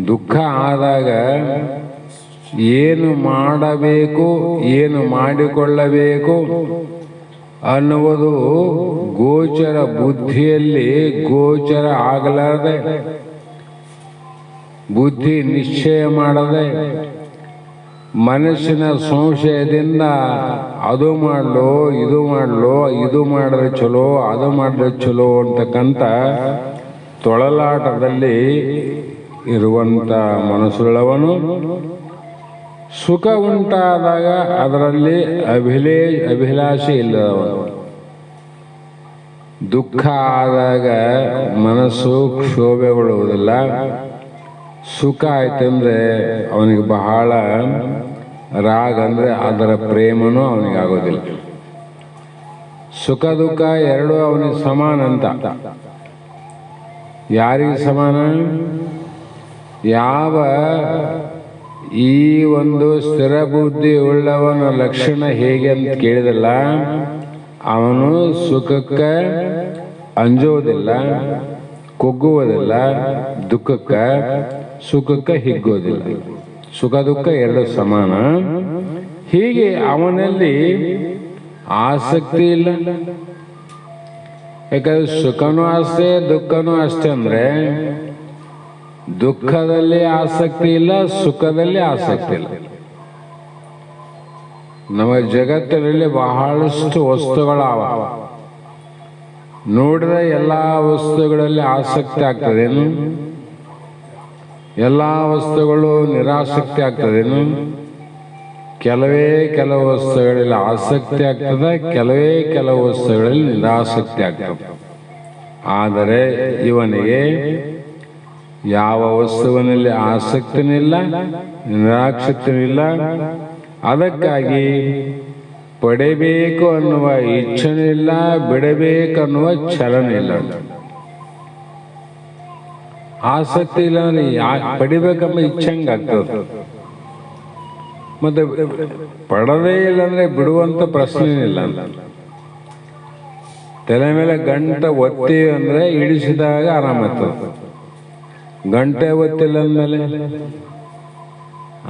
ದುಃಖ ಆದಾಗ ಏನು ಮಾಡಬೇಕು, ಏನು ಮಾಡಿಕೊಳ್ಳಬೇಕು ಅನ್ನುವುದು ಗೋಚರ ಬುದ್ಧಿಯಲ್ಲಿ ಗೋಚರ ಆಗಲಾರದೆ, ಬುದ್ಧಿ ನಿಶ್ಚಯ ಮಾಡದೆ, ಮನಸ್ಸಿನ ಸಂಶಯದಿಂದ ಅದು ಮಾಡಲೋ ಇದು ಮಾಡಲೋ, ಇದು ಮಾಡಿದ್ರೆ ಚಲೋ ಅದು ಮಾಡಿದ್ರೆ ಚಲೋ ಅಂತಕ್ಕಂಥ ತೊಳಲಾಟದಲ್ಲಿ ಇರುವಂತ ಮನಸ್ಸುಳ್ಳವನು ಸುಖ ಉಂಟಾದಾಗ ಅದರಲ್ಲಿ ಅಭಿಲಾಷೆ ಇಲ್ಲದವನು. ದುಃಖ ಆದಾಗ ಮನಸ್ಸು ಕ್ಷೋಭೆಗೊಳ್ಳುವುದಿಲ್ಲ. ಸುಖ ಆಯ್ತಂದ್ರೆ ಅವನಿಗೆ ಬಹಳ ರಾಗ, ಅಂದ್ರೆ ಅದರ ಪ್ರೇಮನೂ ಅವನಿಗೆ ಆಗೋದಿಲ್ಲ. ಸುಖ ದುಃಖ ಎರಡೂ ಅವನಿಗೆ ಸಮಾನ ಅಂತ. ಯಾರಿಗೆ ಸಮಾನ? ಯಾವ ಈ ಒಂದು ಸ್ಥಿರ ಬುದ್ಧಿ ಉಳ್ಳವನ ಲಕ್ಷಣ ಹೇಗೆ ಅಂತ ಕೇಳಿದಲ್ಲ, ಅವನು ಸುಖಕ್ಕೆ ಅಂಜೋದಿಲ್ಲ, ಕುಗ್ಗುವುದಿಲ್ಲ, ದುಃಖಕ್ಕೆ ಸುಖಕ್ಕೆ ಹಿಗ್ಗೋದಿಲ್ಲ. ಸುಖ ದುಃಖ ಎರಡು ಸಮಾನ. ಹೀಗೆ ಅವನಲ್ಲಿ ಆಸಕ್ತಿ ಇಲ್ಲ. ಯಾಕಂದ್ರೆ ಸುಖನೂ ಅಷ್ಟೇ ದುಃಖನೂ ಅಷ್ಟೇ. ಅಂದ್ರೆ ದುಃಖದಲ್ಲಿ ಆಸಕ್ತಿ ಇಲ್ಲ, ಸುಖದಲ್ಲಿ ಆಸಕ್ತಿ ಇಲ್ಲ. ನಮ್ಮ ಜಗತ್ತಿನಲ್ಲಿ ಬಹಳಷ್ಟು ವಸ್ತುಗಳಾವ. ನೋಡಿದ ಎಲ್ಲ ವಸ್ತುಗಳಲ್ಲಿ ಆಸಕ್ತಿ ಆಗ್ತದೇನು? ಎಲ್ಲ ವಸ್ತುಗಳು ನಿರಾಸಕ್ತಿ ಆಗ್ತದೇನು? ಕೆಲವು ವಸ್ತುಗಳಲ್ಲಿ ಆಸಕ್ತಿ ಆಗ್ತದೆ, ಕೆಲವು ವಸ್ತುಗಳಲ್ಲಿ ನಿರಾಸಕ್ತಿ ಆಗ್ತದೆ. ಆದರೆ ಇವನಿಗೆ ಯಾವ ವಸ್ತುವಿನಲ್ಲಿ ಆಸಕ್ತಿನಿಲ್ಲ, ನಿರಾಸಕ್ತಿನಿಲ್ಲ. ಅದಕ್ಕಾಗಿ ಪಡೆಯಬೇಕು ಅನ್ನುವ ಇಚ್ಛೆನಿಲ್ಲ, ಬಿಡಬೇಕನ್ನುವ ಛಲನಿಲ್ಲ. ಆಸಕ್ತಿ ಇಲ್ಲ ಅಂದ್ರೆ ಪಡಿಬೇಕಂಬ ಇಚ್ಛೆ ಹಂಗಾಗ್ತದೆ. ಮತ್ತೆ ಪಡದೇ ಇಲ್ಲ ಅಂದ್ರೆ ಬಿಡುವಂತ ಪ್ರಶ್ನೆ ಇಲ್ಲ. ತಲೆ ಮೇಲೆ ಗಂಟೆ ಒತ್ತಿ ಅಂದ್ರೆ ಇಳಿಸಿದಾಗ ಆರಾಮಾಗ್ತದೆ. ಗಂಟೆ ಒತ್ತಿಲ್ಲ ಅಂದ್ಮೇಲೆ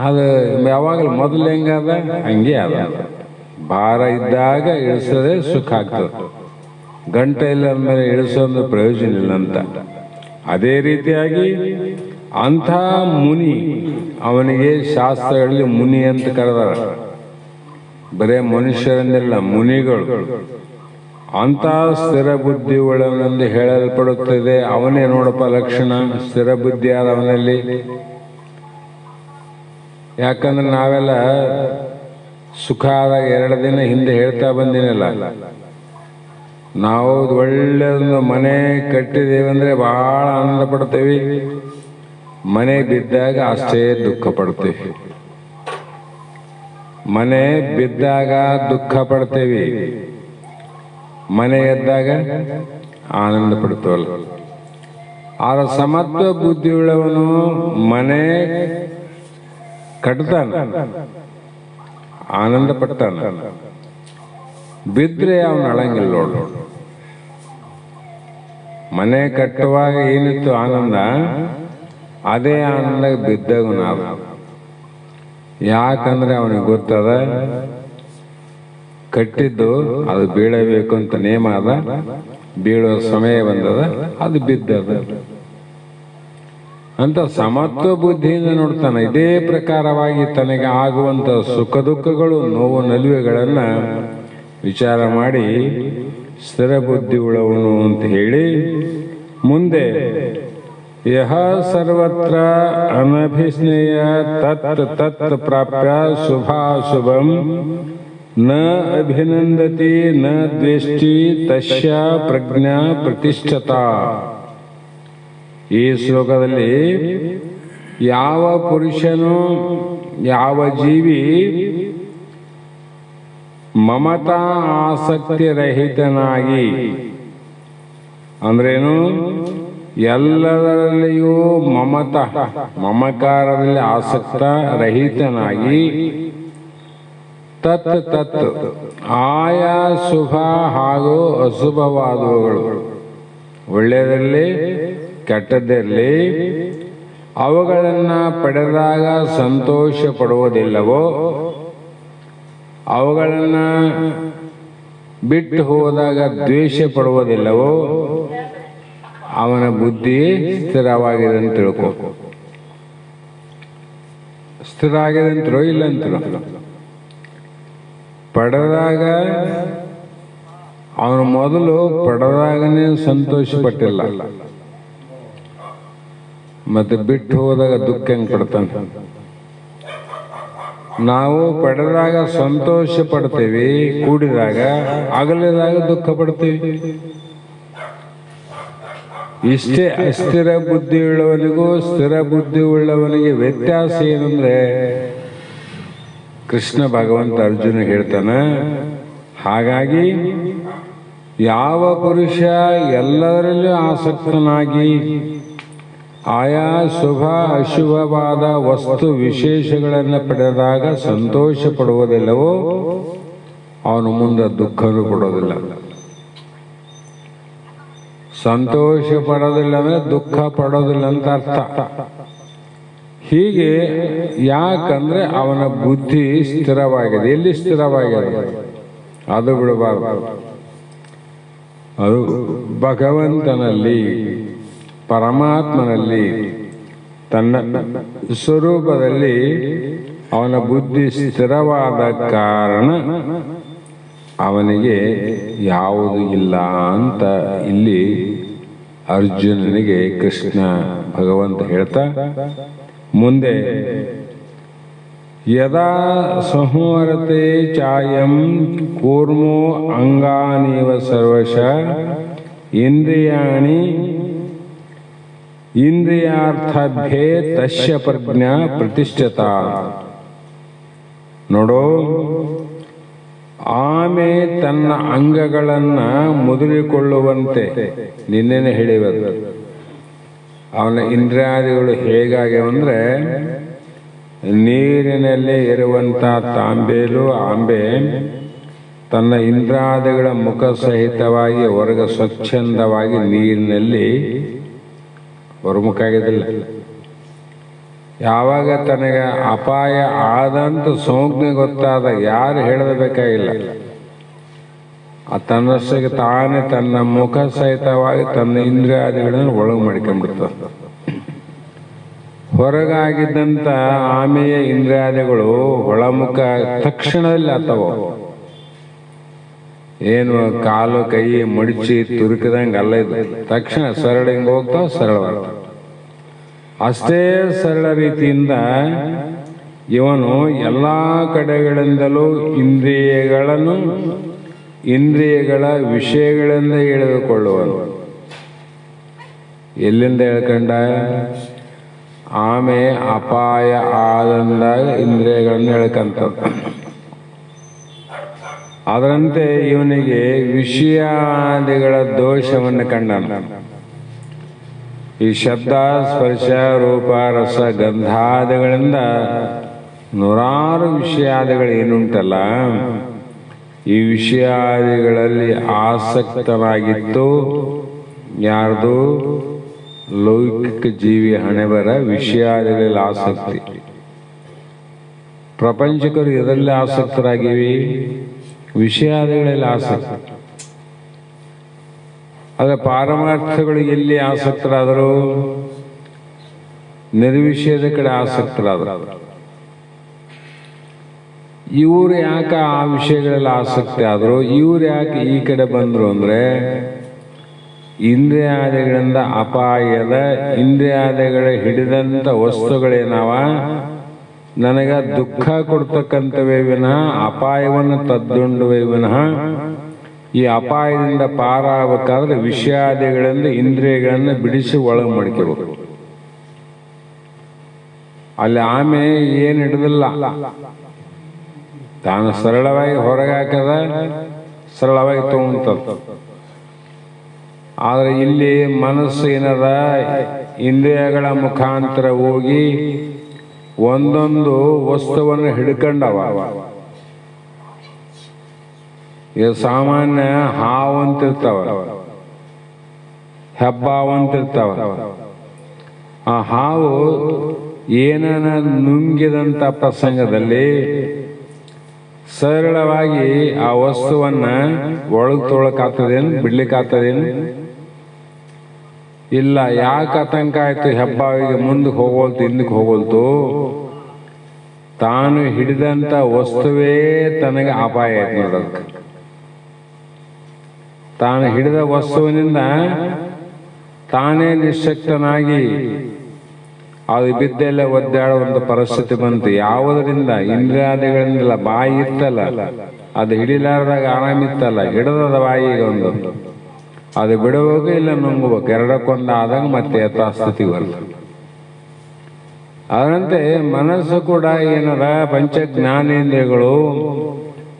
ಅದು ಯಾವಾಗಲೂ ಮೊದಲು ಹೆಂಗದ ಹಂಗೆ ಅದ. ಭಾರ ಇದ್ದಾಗ ಇಳಿಸೋದೇ ಸುಖ ಆಗ್ತದೆ. ಗಂಟೆ ಇಲ್ಲ ಅಂದ್ಮೇಲೆ ಇಳಿಸೋದು ಪ್ರಯೋಜನ ಇಲ್ಲ ಅಂತ. ಅದೇ ರೀತಿಯಾಗಿ ಅಂಥ ಮುನಿ, ಅವನಿಗೆ ಶಾಸ್ತ್ರಗಳಲ್ಲಿ ಮುನಿ ಅಂತ ಕರೆದಾರ. ಬರೇ ಮನುಷ್ಯರನ್ನೆಲ್ಲ ಮುನಿಗಳು. ಅಂಥ ಸ್ಥಿರ ಬುದ್ಧಿ ಒಳಗಂದು ಹೇಳಲ್ಪಡುತ್ತದೆ. ಅವನೇ ನೋಡಪ್ಪ ಲಕ್ಷಣ, ಸ್ಥಿರ ಬುದ್ಧಿ ಆದವನಲ್ಲಿ. ಯಾಕಂದ್ರೆ ನಾವೆಲ್ಲ ಸುಖ ಆದಾಗ 2 ದಿನ ಹಿಂದೆ ಹೇಳ್ತಾ ಬಂದಿನಲ್ಲ, ನಾವು ಒಳ್ಳೆಯದೊಂದು ಮನೆ ಕಟ್ಟಿದೇವಂದ್ರೆ ಬಹಳ ಆನಂದ ಪಡ್ತೇವೆ. ಮನೆ ಬಿದ್ದಾಗ ಅಷ್ಟೇ ದುಃಖ ಪಡ್ತೇವೆ. ಮನೆ ಬಿದ್ದಾಗ ದುಃಖ ಪಡ್ತೇವೆ, ಮನೆ ಎದ್ದಾಗ ಆನಂದ ಪಡ್ತೇವಲ್ಲ. ಆಗ ಸಮತ್ವ ಬುದ್ಧಿಯುಳ್ಳವನು ಮನೆ ಕಟ್ತಾನ, ಆನಂದ ಪಡ್ತಾನ. ಬಿದ್ರೆ ಅವನು ಅಳಂಗಿಲ್ಲ ನೋಡು. ಮನೆ ಕಟ್ಟುವಾಗ ಏನಿತ್ತು ಆನಂದ, ಅದೇ ಆನಂದ ಬಿದ್ದಾಗ ನಾವು. ಯಾಕಂದ್ರೆ ಅವನಿಗೆ ಗೊತ್ತದ ಕಟ್ಟಿದ್ದು ಅದು ಬೀಳಬೇಕು ಅಂತ ನೇಮ ಅದ, ಬೀಳುವ ಸಮಯ ಬಂದದ, ಅದು ಬಿದ್ದದ ಅಂತ ಸಮತ್ವ ಬುದ್ಧಿಯಿಂದ ನೋಡ್ತಾನೆ. ಇದೇ ಪ್ರಕಾರವಾಗಿ ತನಗೆ ಆಗುವಂತ ಸುಖ ದುಃಖಗಳು, ನೋವು ನಲಿವೆಗಳನ್ನ ವಿಚಾರ ಮಾಡಿ ಸ್ಥಿರ ಬುದ್ಧಿ ಉಳ್ಳವನು ಅಂತ ಹೇಳಿ ಮುಂದೆ ಯಹ ಸರ್ವತ್ರ ಅನಭಿಸ್ನೇಯ ತತ್ ತತ್ ಪ್ರಾಪ್ಯ ಶುಭಾಶುಭಂ ನ ಅಭಿನಂದತಿ ನ ದ್ವೇಷ್ಟಿ ತಸ್ಯ ಪ್ರಜ್ಞಾ ಪ್ರತಿಷ್ಠತ. ಈ ಶ್ಲೋಕದಲ್ಲಿ ಯಾವ ಪುರುಷನು, ಯಾವ ಜೀವಿ ಮಮತಾ ಆಸಕ್ತಿ ರಹಿತನಾಗಿ, ಅಂದ್ರೇನು, ಎಲ್ಲದರಲ್ಲಿಯೂ ಮಮಕಾರದಲ್ಲಿ ಆಸಕ್ತ ರಹಿತನಾಗಿ, ತತ್ ತತ್ ಆಯಾ ಶುಭ ಹಾಗೂ ಅಶುಭವಾದವುಗಳು, ಒಳ್ಳೆಯದಲ್ಲಿ ಕೆಟ್ಟದ್ದಲ್ಲಿ ಅವುಗಳನ್ನು ಪಡೆದಾಗ ಸಂತೋಷ ಪಡುವುದಿಲ್ಲವೋ, ಅವುಗಳನ್ನು ಬಿಟ್ಟು ಹೋದಾಗ ದ್ವೇಷ ಪಡುವುದಿಲ್ಲವೋ, ಅವನ ಬುದ್ಧಿ ಸ್ಥಿರವಾಗಿದೆ ಅಂತ ತಿಳ್ಕೊ. ಸ್ಥಿರ ಆಗಿದೆ ಅಂತರೋ ಇಲ್ಲ ಅಂತರೋ. ಪಡೆದಾಗ ಅವನು ಮೊದಲು ಪಡೆದಾಗನೇ ಸಂತೋಷ ಪಟ್ಟಿಲ್ಲ, ಮತ್ತೆ ಬಿಟ್ಟು ಹೋದಾಗ ದುಃಖ ಹೆಂಗ್ ಪಡ್ತಾನೆ. ನಾವು ಪಡೆದಾಗ ಸಂತೋಷ ಪಡ್ತೇವೆ, ಕೂಡಿದಾಗ ಅಗಲಿದಾಗ ದುಃಖ ಪಡ್ತೇವೆ. ಇಷ್ಟೇ ಅಸ್ಥಿರ ಬುದ್ಧಿ ಉಳ್ಳವನಿಗೂ ಸ್ಥಿರ ಬುದ್ಧಿ ಉಳ್ಳವನಿಗೆ ವ್ಯತ್ಯಾಸ ಏನಂದ್ರೆ, ಕೃಷ್ಣ ಭಗವಂತ ಅರ್ಜುನ ಹೇಳ್ತಾನ, ಹಾಗಾಗಿ ಯಾವ ಪುರುಷ ಎಲ್ಲದರಲ್ಲೂ ಆಸಕ್ತನಾಗಿ ಆಯಾ ಶುಭ ಅಶುಭವಾದ ವಸ್ತು ವಿಶೇಷಗಳನ್ನು ಪಡೆದಾಗ ಸಂತೋಷ ಪಡುವುದಿಲ್ಲವೋ, ಅವನು ಮುಂದೆ ದುಃಖನೂ ಪಡೋದಿಲ್ಲ. ಸಂತೋಷ ಪಡೋದಿಲ್ಲ ಅಂದ್ರೆ ದುಃಖ ಪಡೋದಿಲ್ಲ ಅಂತ ಅರ್ಥ. ಹೀಗೆ ಯಾಕಂದ್ರೆ ಅವನ ಬುದ್ಧಿ ಸ್ಥಿರವಾಗಿದೆ. ಎಲ್ಲಿ ಸ್ಥಿರವಾಗಿದೆ? ಅದು ಬಿಡಬಾರದು. ಅದು ಭಗವಂತನಲ್ಲಿ, ಪರಮಾತ್ಮನಲ್ಲಿ, ತನ್ನ ಸ್ವರೂಪದಲ್ಲಿ ಅವನ ಬುದ್ಧಿ ಸ್ಥಿರವಾದ ಕಾರಣ ಅವನಿಗೆ ಯಾವುದು ಇಲ್ಲ ಅಂತ ಇಲ್ಲಿ ಅರ್ಜುನನಿಗೆ ಕೃಷ್ಣ ಭಗವಂತ ಹೇಳ್ತಾ ಮುಂದೆ ಯದಾ ಸಂಹರತೆ ಚಾಯಂ ಕೂರ್ಮೋ ಅಂಗಾನೀವ ಸರ್ವಶಃ ಇಂದ್ರಿಯಾಣಿ ಇಂದ್ರಿಯಾರ್ಥಭ್ಯೇ ತಸ್ಯ ಪ್ರಜ್ಞಾ ಪ್ರತಿಷ್ಠಿತ. ನೋಡೋ, ಆಮೆ ತನ್ನ ಅಂಗಗಳನ್ನ ಮುದುರಿಕೊಳ್ಳುವಂತೆ ನಿನ್ನೆನೆ ಹೇಳಿವರು. ಅವನ ಇಂದ್ರಿಯಾದಿಗಳು ಹೇಗಾಗ್ಯವಂದ್ರೆ ನೀರಿನಲ್ಲಿ ಇರುವಂತ ತಾಂಬೇಲು ಆಂಬೆ ತನ್ನ ಇಂದ್ರಿಯಾದಿಗಳ ಮುಖ ಸಹಿತವಾಗಿ ಹೊರಗೆ ಸ್ವಚ್ಛಂದವಾಗಿ ನೀರಿನಲ್ಲಿ ಹೊರಮುಖ ಆಗಿದ್ದಿಲ್ಲ. ಯಾವಾಗ ತನಗೆ ಅಪಾಯ ಆದಂತ ಸಂಜ್ಞೆ ಗೊತ್ತಾದ ಯಾರು ಹೇಳಬೇಕಾಗಿಲ್ಲ, ತನ್ನಷ್ಟಕ್ಕೆ ತಾನೇ ತನ್ನ ಮುಖ ಸಹಿತವಾಗಿ ತನ್ನ ಇಂದ್ರಿಯಾದಿಗಳನ್ನು ಒಳಗೆ ಮಾಡ್ಕೊಂಡ್ಬಿಡ್ತದೆ. ಹೊರಗಾಗಿದ್ದಂಥ ಆಮೆಯ ಇಂದ್ರಿಯಾದಿಗಳು ಒಳಮುಖ ತಕ್ಷಣದಲ್ಲಿ ಆತವ. ಏನು ಕಾಲು ಕೈ ಮಡಿಚಿ ತುರುಕಿದಂಗೆ ಅಲ್ಲ, ಇದು ತಕ್ಷಣ ಸರಳ ಹಿಂಗೆ ಹೋಗ್ತಾವ, ಸರಳ ಬರ್ತಾವ. ಅಷ್ಟೇ ಸರಳ ರೀತಿಯಿಂದ ಇವನು ಎಲ್ಲ ಕಡೆಗಳಿಂದಲೂ ಇಂದ್ರಿಯಗಳ ವಿಷಯಗಳಿಂದ ಎಳೆದುಕೊಳ್ಳುವನು. ಎಲ್ಲಿಂದ ಹೇಳ್ಕೊಂಡ? ಆಮೆ ಅಪಾಯ ಆದಂದಾಗ ಇಂದ್ರಿಯಗಳನ್ನು ಎಳ್ಕಂತ. ಅದರಂತೆ ಇವನಿಗೆ ವಿಷಯಾದಿಗಳ ದೋಷವನ್ನು ಕಂಡನು. ಈ ಶಬ್ದ ಸ್ಪರ್ಶ ರೂಪ ರಸ ಗಂಧಾದಿಗಳಿಂದ ನೂರಾರು ವಿಷಯಾದಿಗಳು ಏನುಂಟಲ್ಲ, ಈ ವಿಷಯಾದಿಗಳಲ್ಲಿ ಆಸಕ್ತನಾಗಿತ್ತು ಯಾರ್ದು? ಲೌಕಿಕ ಜೀವಿ ಹಣೆಬರ ವಿಷಯಾದಿಗಳಲ್ಲಿ ಆಸಕ್ತಿ. ಪ್ರಪಂಚಕರು ಇದರಲ್ಲಿ ಆಸಕ್ತರಾಗಿವಿ, ವಿಷಯಾದಿಗಳಲ್ಲಿ ಆಸಕ್ತಿ. ಆದರೆ ಪಾರಮಾರ್ಥಗಳು ಎಲ್ಲಿ ಆಸಕ್ತರಾದರು? ನಿರ್ವಿಷಯದ ಕಡೆ ಆಸಕ್ತರಾದರು. ಇವರು ಯಾಕೆ ಆ ವಿಷಯಗಳಲ್ಲಿ ಆಸಕ್ತಿ ಆದರು? ಇವ್ರು ಯಾಕೆ ಈ ಕಡೆ ಬಂದರು ಅಂದ್ರೆ, ಇಂದ್ರಿಯಾದಿಗಳಿಂದ ಅಪಾಯದ ಇಂದ್ರಿಯಾದಿಗಳ ಹಿಡಿದಂಥ ವಸ್ತುಗಳೇನವ ನನಗ ದುಃಖ ಕೊಡ್ತಕ್ಕಂಥವೇ ವಿನಃ ಅಪಾಯವನ್ನು ತದ್ದುಂಡುವೆ ವಿನಃ ಈ ಅಪಾಯದಿಂದ ಪಾರಾಗಬೇಕಾದ್ರೆ ವಿಷಯಾದಿಗಳಿಂದ ಇಂದ್ರಿಯಗಳನ್ನು ಬಿಡಿಸಿ ಒಳಗೆ ಮಾಡ್ಕೋಬೇಕು. ಅಲ್ಲಿ ಆಮೆ ಏನು ಹಿಡಿದಿಲ್ಲ, ತಾನು ಸರಳವಾಗಿ ಹೊರಗೆ ಹಾಕದ, ಸರಳವಾಗಿ ತಗೊಂತದ. ಆದರೆ ಇಲ್ಲಿ ಮನಸ್ಸು ಏನದ, ಇಂದ್ರಿಯಗಳ ಮುಖಾಂತರ ಹೋಗಿ ಒಂದೊಂದು ವಸ್ತುವನ್ನು ಹಿಡ್ಕೊಂಡವ. ಇದು ಸಾಮಾನ್ಯ ಹಾವಂತಿರ್ತಾವ, ಹೆಬ್ಬಾವಂತಿರ್ತಾವ. ಆ ಹಾವು ಏನನ್ನ ನುಂಗಿದಂಥ ಪ್ರಸಂಗದಲ್ಲಿ ಸರಳವಾಗಿ ಆ ವಸ್ತುವನ್ನ ಒಳಗೆ ತೊಳಕಾಗ್ತದೇನು, ಬಿಡ್ಲಿಕ್ಕಾಗ್ತದೇನು? ಇಲ್ಲ. ಯಾಕೆ ಆತಂಕ ಆಯ್ತು? ಹೆಬ್ಬಾವಿಗೆ ಮುಂದಕ್ಕೆ ಹೋಗೋಲ್ತು, ಹಿಂದಕ್ಕೆ ಹೋಗೋಲ್ತು. ತಾನು ಹಿಡಿದಂತ ವಸ್ತುವೇ ತನಗೆ ಅಪಾಯ ಆಯ್ತು ನೋಡೋದಕ್ಕೆ. ತಾನು ಹಿಡಿದ ವಸ್ತುವಿನಿಂದ ತಾನೇ ನಿಶಕ್ತನಾಗಿ ಅದು ಬಿದ್ದೆಲ್ಲ ಒದ್ದಾಡುವಂತ ಪರಿಸ್ಥಿತಿ ಬಂತು. ಯಾವುದರಿಂದ? ಇಂದ್ರಿಯಾದಿಗಳಿಂದಲ್ಲ. ಬಾಯಿ ಇತ್ತಲ್ಲ, ಅದು ಹಿಡಿಲಾರ್ದಾಗ ಆರಾಮಿತ್ತಲ್ಲ, ಹಿಡಿದದ ಬಾಯಿಗೆ ಒಂದು, ಅದು ಬಿಡಬೇಕು ಇಲ್ಲ ನುಂಗಬೇಕು, ಎರಡಕ್ಕೊಂದಾದಾಗ ಮತ್ತೆ ಯಥಾಸ್ಥಿತಿ ಬರ್ತದೆ. ಅದರಂತೆ ಮನಸ್ಸು ಕೂಡ ಏನದ, ಪಂಚ ಜ್ಞಾನೇಂದ್ರಿಯಗಳು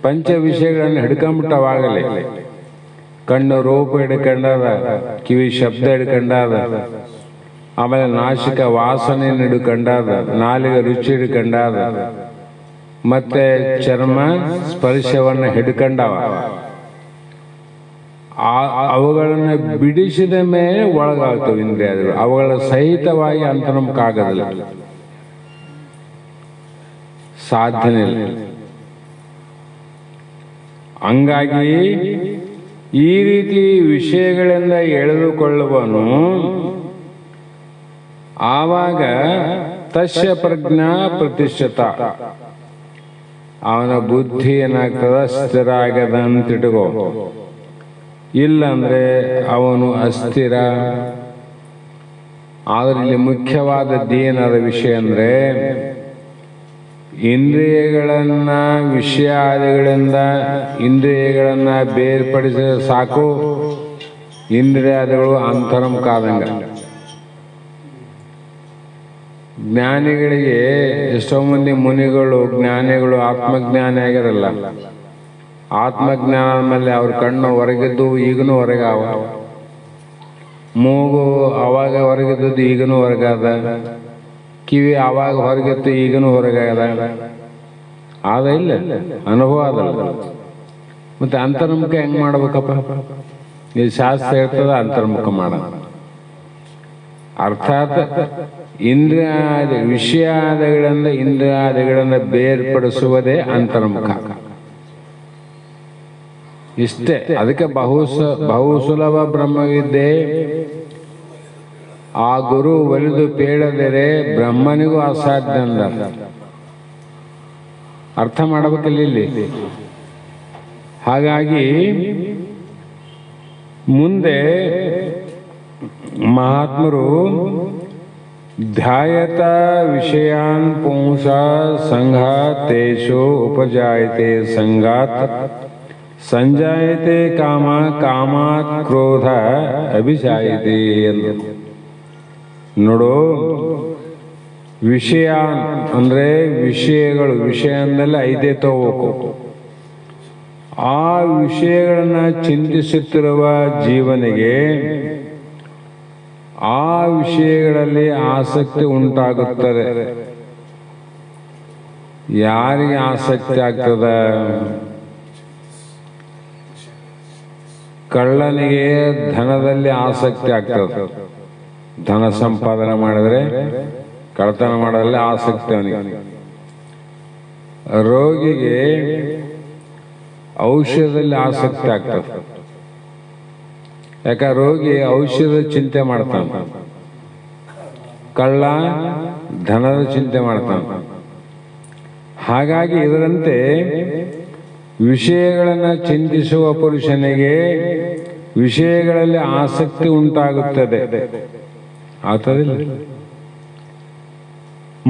ಪಂಚ ವಿಷಯಗಳನ್ನು ಹಿಡ್ಕೊಂಡ್ಬಿಟ್ಟವಾಗಲೇ. ಕಣ್ಣು ರೂಪ ಹಿಡ್ಕೊಂಡದ, ಕಿವಿ ಶಬ್ದ ಹಿಡ್ಕೊಂಡದ, ಆಮೇಲೆ ನಾಸಿಕ ವಾಸನೆಯನ್ನು ಹಿಡ್ಕೊಂಡದ, ನಾಲಿಗೆ ರುಚಿ ಹಿಡ್ಕೊಂಡದ, ಮತ್ತೆ ಚರ್ಮ ಸ್ಪರ್ಶವನ್ನು ಹಿಡ್ಕೊಂಡವ. ಅವುಗಳನ್ನು ಬಿಡಿಸಿದ ಮೇಲೆ ಒಳಗಾಗ್ತವೆ ಇಂದ್ರಿಯಾದಿಗಳು. ಅವುಗಳ ಸಹಿತವಾಗಿ ಅಂತರ್ಮುಖ ಆಗೋದಿಲ್ಲ, ಸಾಧ್ಯನೇ ಇಲ್ಲ. ಹಂಗಾಗಿ ಈ ರೀತಿ ವಿಷಯಗಳಿಂದ ಎಳೆದುಕೊಳ್ಳುವನು ಆವಾಗ ತಸ್ಯ ಪ್ರಜ್ಞಾ ಪ್ರತಿಷ್ಠಿತ, ಅವನ ಬುದ್ಧಿ ಏನಾಗ್ತದ ಸ್ಥಿರ ಆಗದ ಅಂತಿಟ್ಕೋ. ಇಲ್ಲಂದ್ರೆ ಅವನು ಅಸ್ಥಿರ. ಆದ್ರೆ ಇಲ್ಲಿ ಮುಖ್ಯವಾದದ್ದು ಏನದ ವಿಷಯ ಅಂದ್ರೆ, ಇಂದ್ರಿಯಗಳನ್ನ ವಿಷಯಾದಿಗಳಿಂದ ಇಂದ್ರಿಯಗಳನ್ನ ಬೇರ್ಪಡಿಸಿದ ಸಾಕು, ಇಂದ್ರಿಯಾದಿಗಳು ಅಂತರ್ಮುಖ ಆದಂಗ. ಜ್ಞಾನಿಗಳಿಗೆ ಎಷ್ಟೋ ಮಂದಿ ಮುನಿಗಳು ಜ್ಞಾನಿಗಳು ಆತ್ಮಜ್ಞಾನಿ ಆಗಿರಲ್ಲ. ಆತ್ಮಜ್ಞಾನ ಮೇಲೆ ಅವ್ರ ಕಣ್ಣು ಹೊರಗಿದ್ದು ಈಗನೂ ಹೊರಗಾವ, ಮೂಗು ಅವಾಗ ಹೊರಗಿದ್ದದ್ದು ಈಗನೂ ಹೊರಗಾದ, ಕಿವಿ ಆವಾಗ ಹೊರಗಿತ್ತು ಈಗನೂ ಹೊರಗಾದ. ಆದ ಇಲ್ಲ, ಅನುಭವ ಅದಲ್ಲ. ಮತ್ತೆ ಅಂತರ್ಮುಖ ಹೆಂಗ್ ಮಾಡ್ಬೇಕಪ್ಪ? ಈ ಶಾಸ್ತ್ರ ಹೇಳ್ತದ ಅಂತರ್ಮುಖ ಮಾಡ. ಅರ್ಥಾತ್ ವಿಷಯಾದಿಗಳಿಂದ ಇಂದ್ರಿಯಾದಿಗಳಿಂದ ಬೇರ್ಪಡಿಸುವುದೇ ಅಂತರ್ಮುಖ. ಇಷ್ಟೇ. ಅದಕ್ಕೆ ಬಹುಸುಲಭ ಬ್ರಹ್ಮವಿದ್ಯೆ ಆ ಗುರು ಒಲಿದು ಪೇಳದರೆ ಬ್ರಹ್ಮನಿಗೂ ಅಸಾಧ್ಯ ಅಂದ. ಅರ್ಥ ಮಾಡಬೇಕಲ್ಲ ಇಲ್ಲಿ. ಹಾಗಾಗಿ ಮುಂದೆ ಮಹಾತ್ಮರು ಧ್ಯಾಯತ ವಿಷಯಾನ್ ಪುಂಸ ಸಂಘಾತೇಶು ಉಪಜಾಯತೆ ಸಂಘಾತ್ ಸಂಜಾಯತೆ ಕಾಮ ಕಾಮಾತ್ ಕ್ರೋಧ ಅಭಿಜಾಯತೆ ಎಂದು. ನೋಡು, ವಿಷಯ ಅಂದ್ರೆ ವಿಷಯಗಳು, ವಿಷಯ ಅಂದಲ್ಲ ಐದೇ ತಗೋಬೇಕು. ಆ ವಿಷಯಗಳನ್ನ ಚಿಂತಿಸುತ್ತಿರುವ ಜೀವನಿಗೆ ಆ ವಿಷಯಗಳಲ್ಲಿ ಆಸಕ್ತಿ ಉಂಟಾಗುತ್ತದೆ. ಯಾರಿಗೆ ಆಸಕ್ತಿ ಆಗ್ತದ? ಕಳ್ಳನಿಗೆ ಧನದಲ್ಲಿ ಆಸಕ್ತಿ ಆಗ್ತದೆ. ಧನ ಸಂಪಾದನೆ ಮಾಡಿದ್ರೆ ಕಳ್ಳತನ ಮಾಡೋದ್ರಲ್ಲಿ ಆಸಕ್ತಿ ಅವನಿಗೆ. ರೋಗಿಗೆ ಔಷಧದಲ್ಲಿ ಆಸಕ್ತಿ ಆಗ್ತದೆ. ಯಾಕ ರೋಗಿ ಔಷಧದ ಚಿಂತೆ ಮಾಡ್ತಾನೆ, ಕಳ್ಳ ಧನದ ಚಿಂತೆ ಮಾಡ್ತಾನೆ. ಹಾಗಾಗಿ ಇದರಂತೆ ವಿಷಯಗಳನ್ನು ಚಿಂತಿಸುವ ಪುರುಷನಿಗೆ ವಿಷಯಗಳಲ್ಲಿ ಆಸಕ್ತಿ ಉಂಟಾಗುತ್ತದೆ, ಆಗ್ತದಿಲ್ಲ?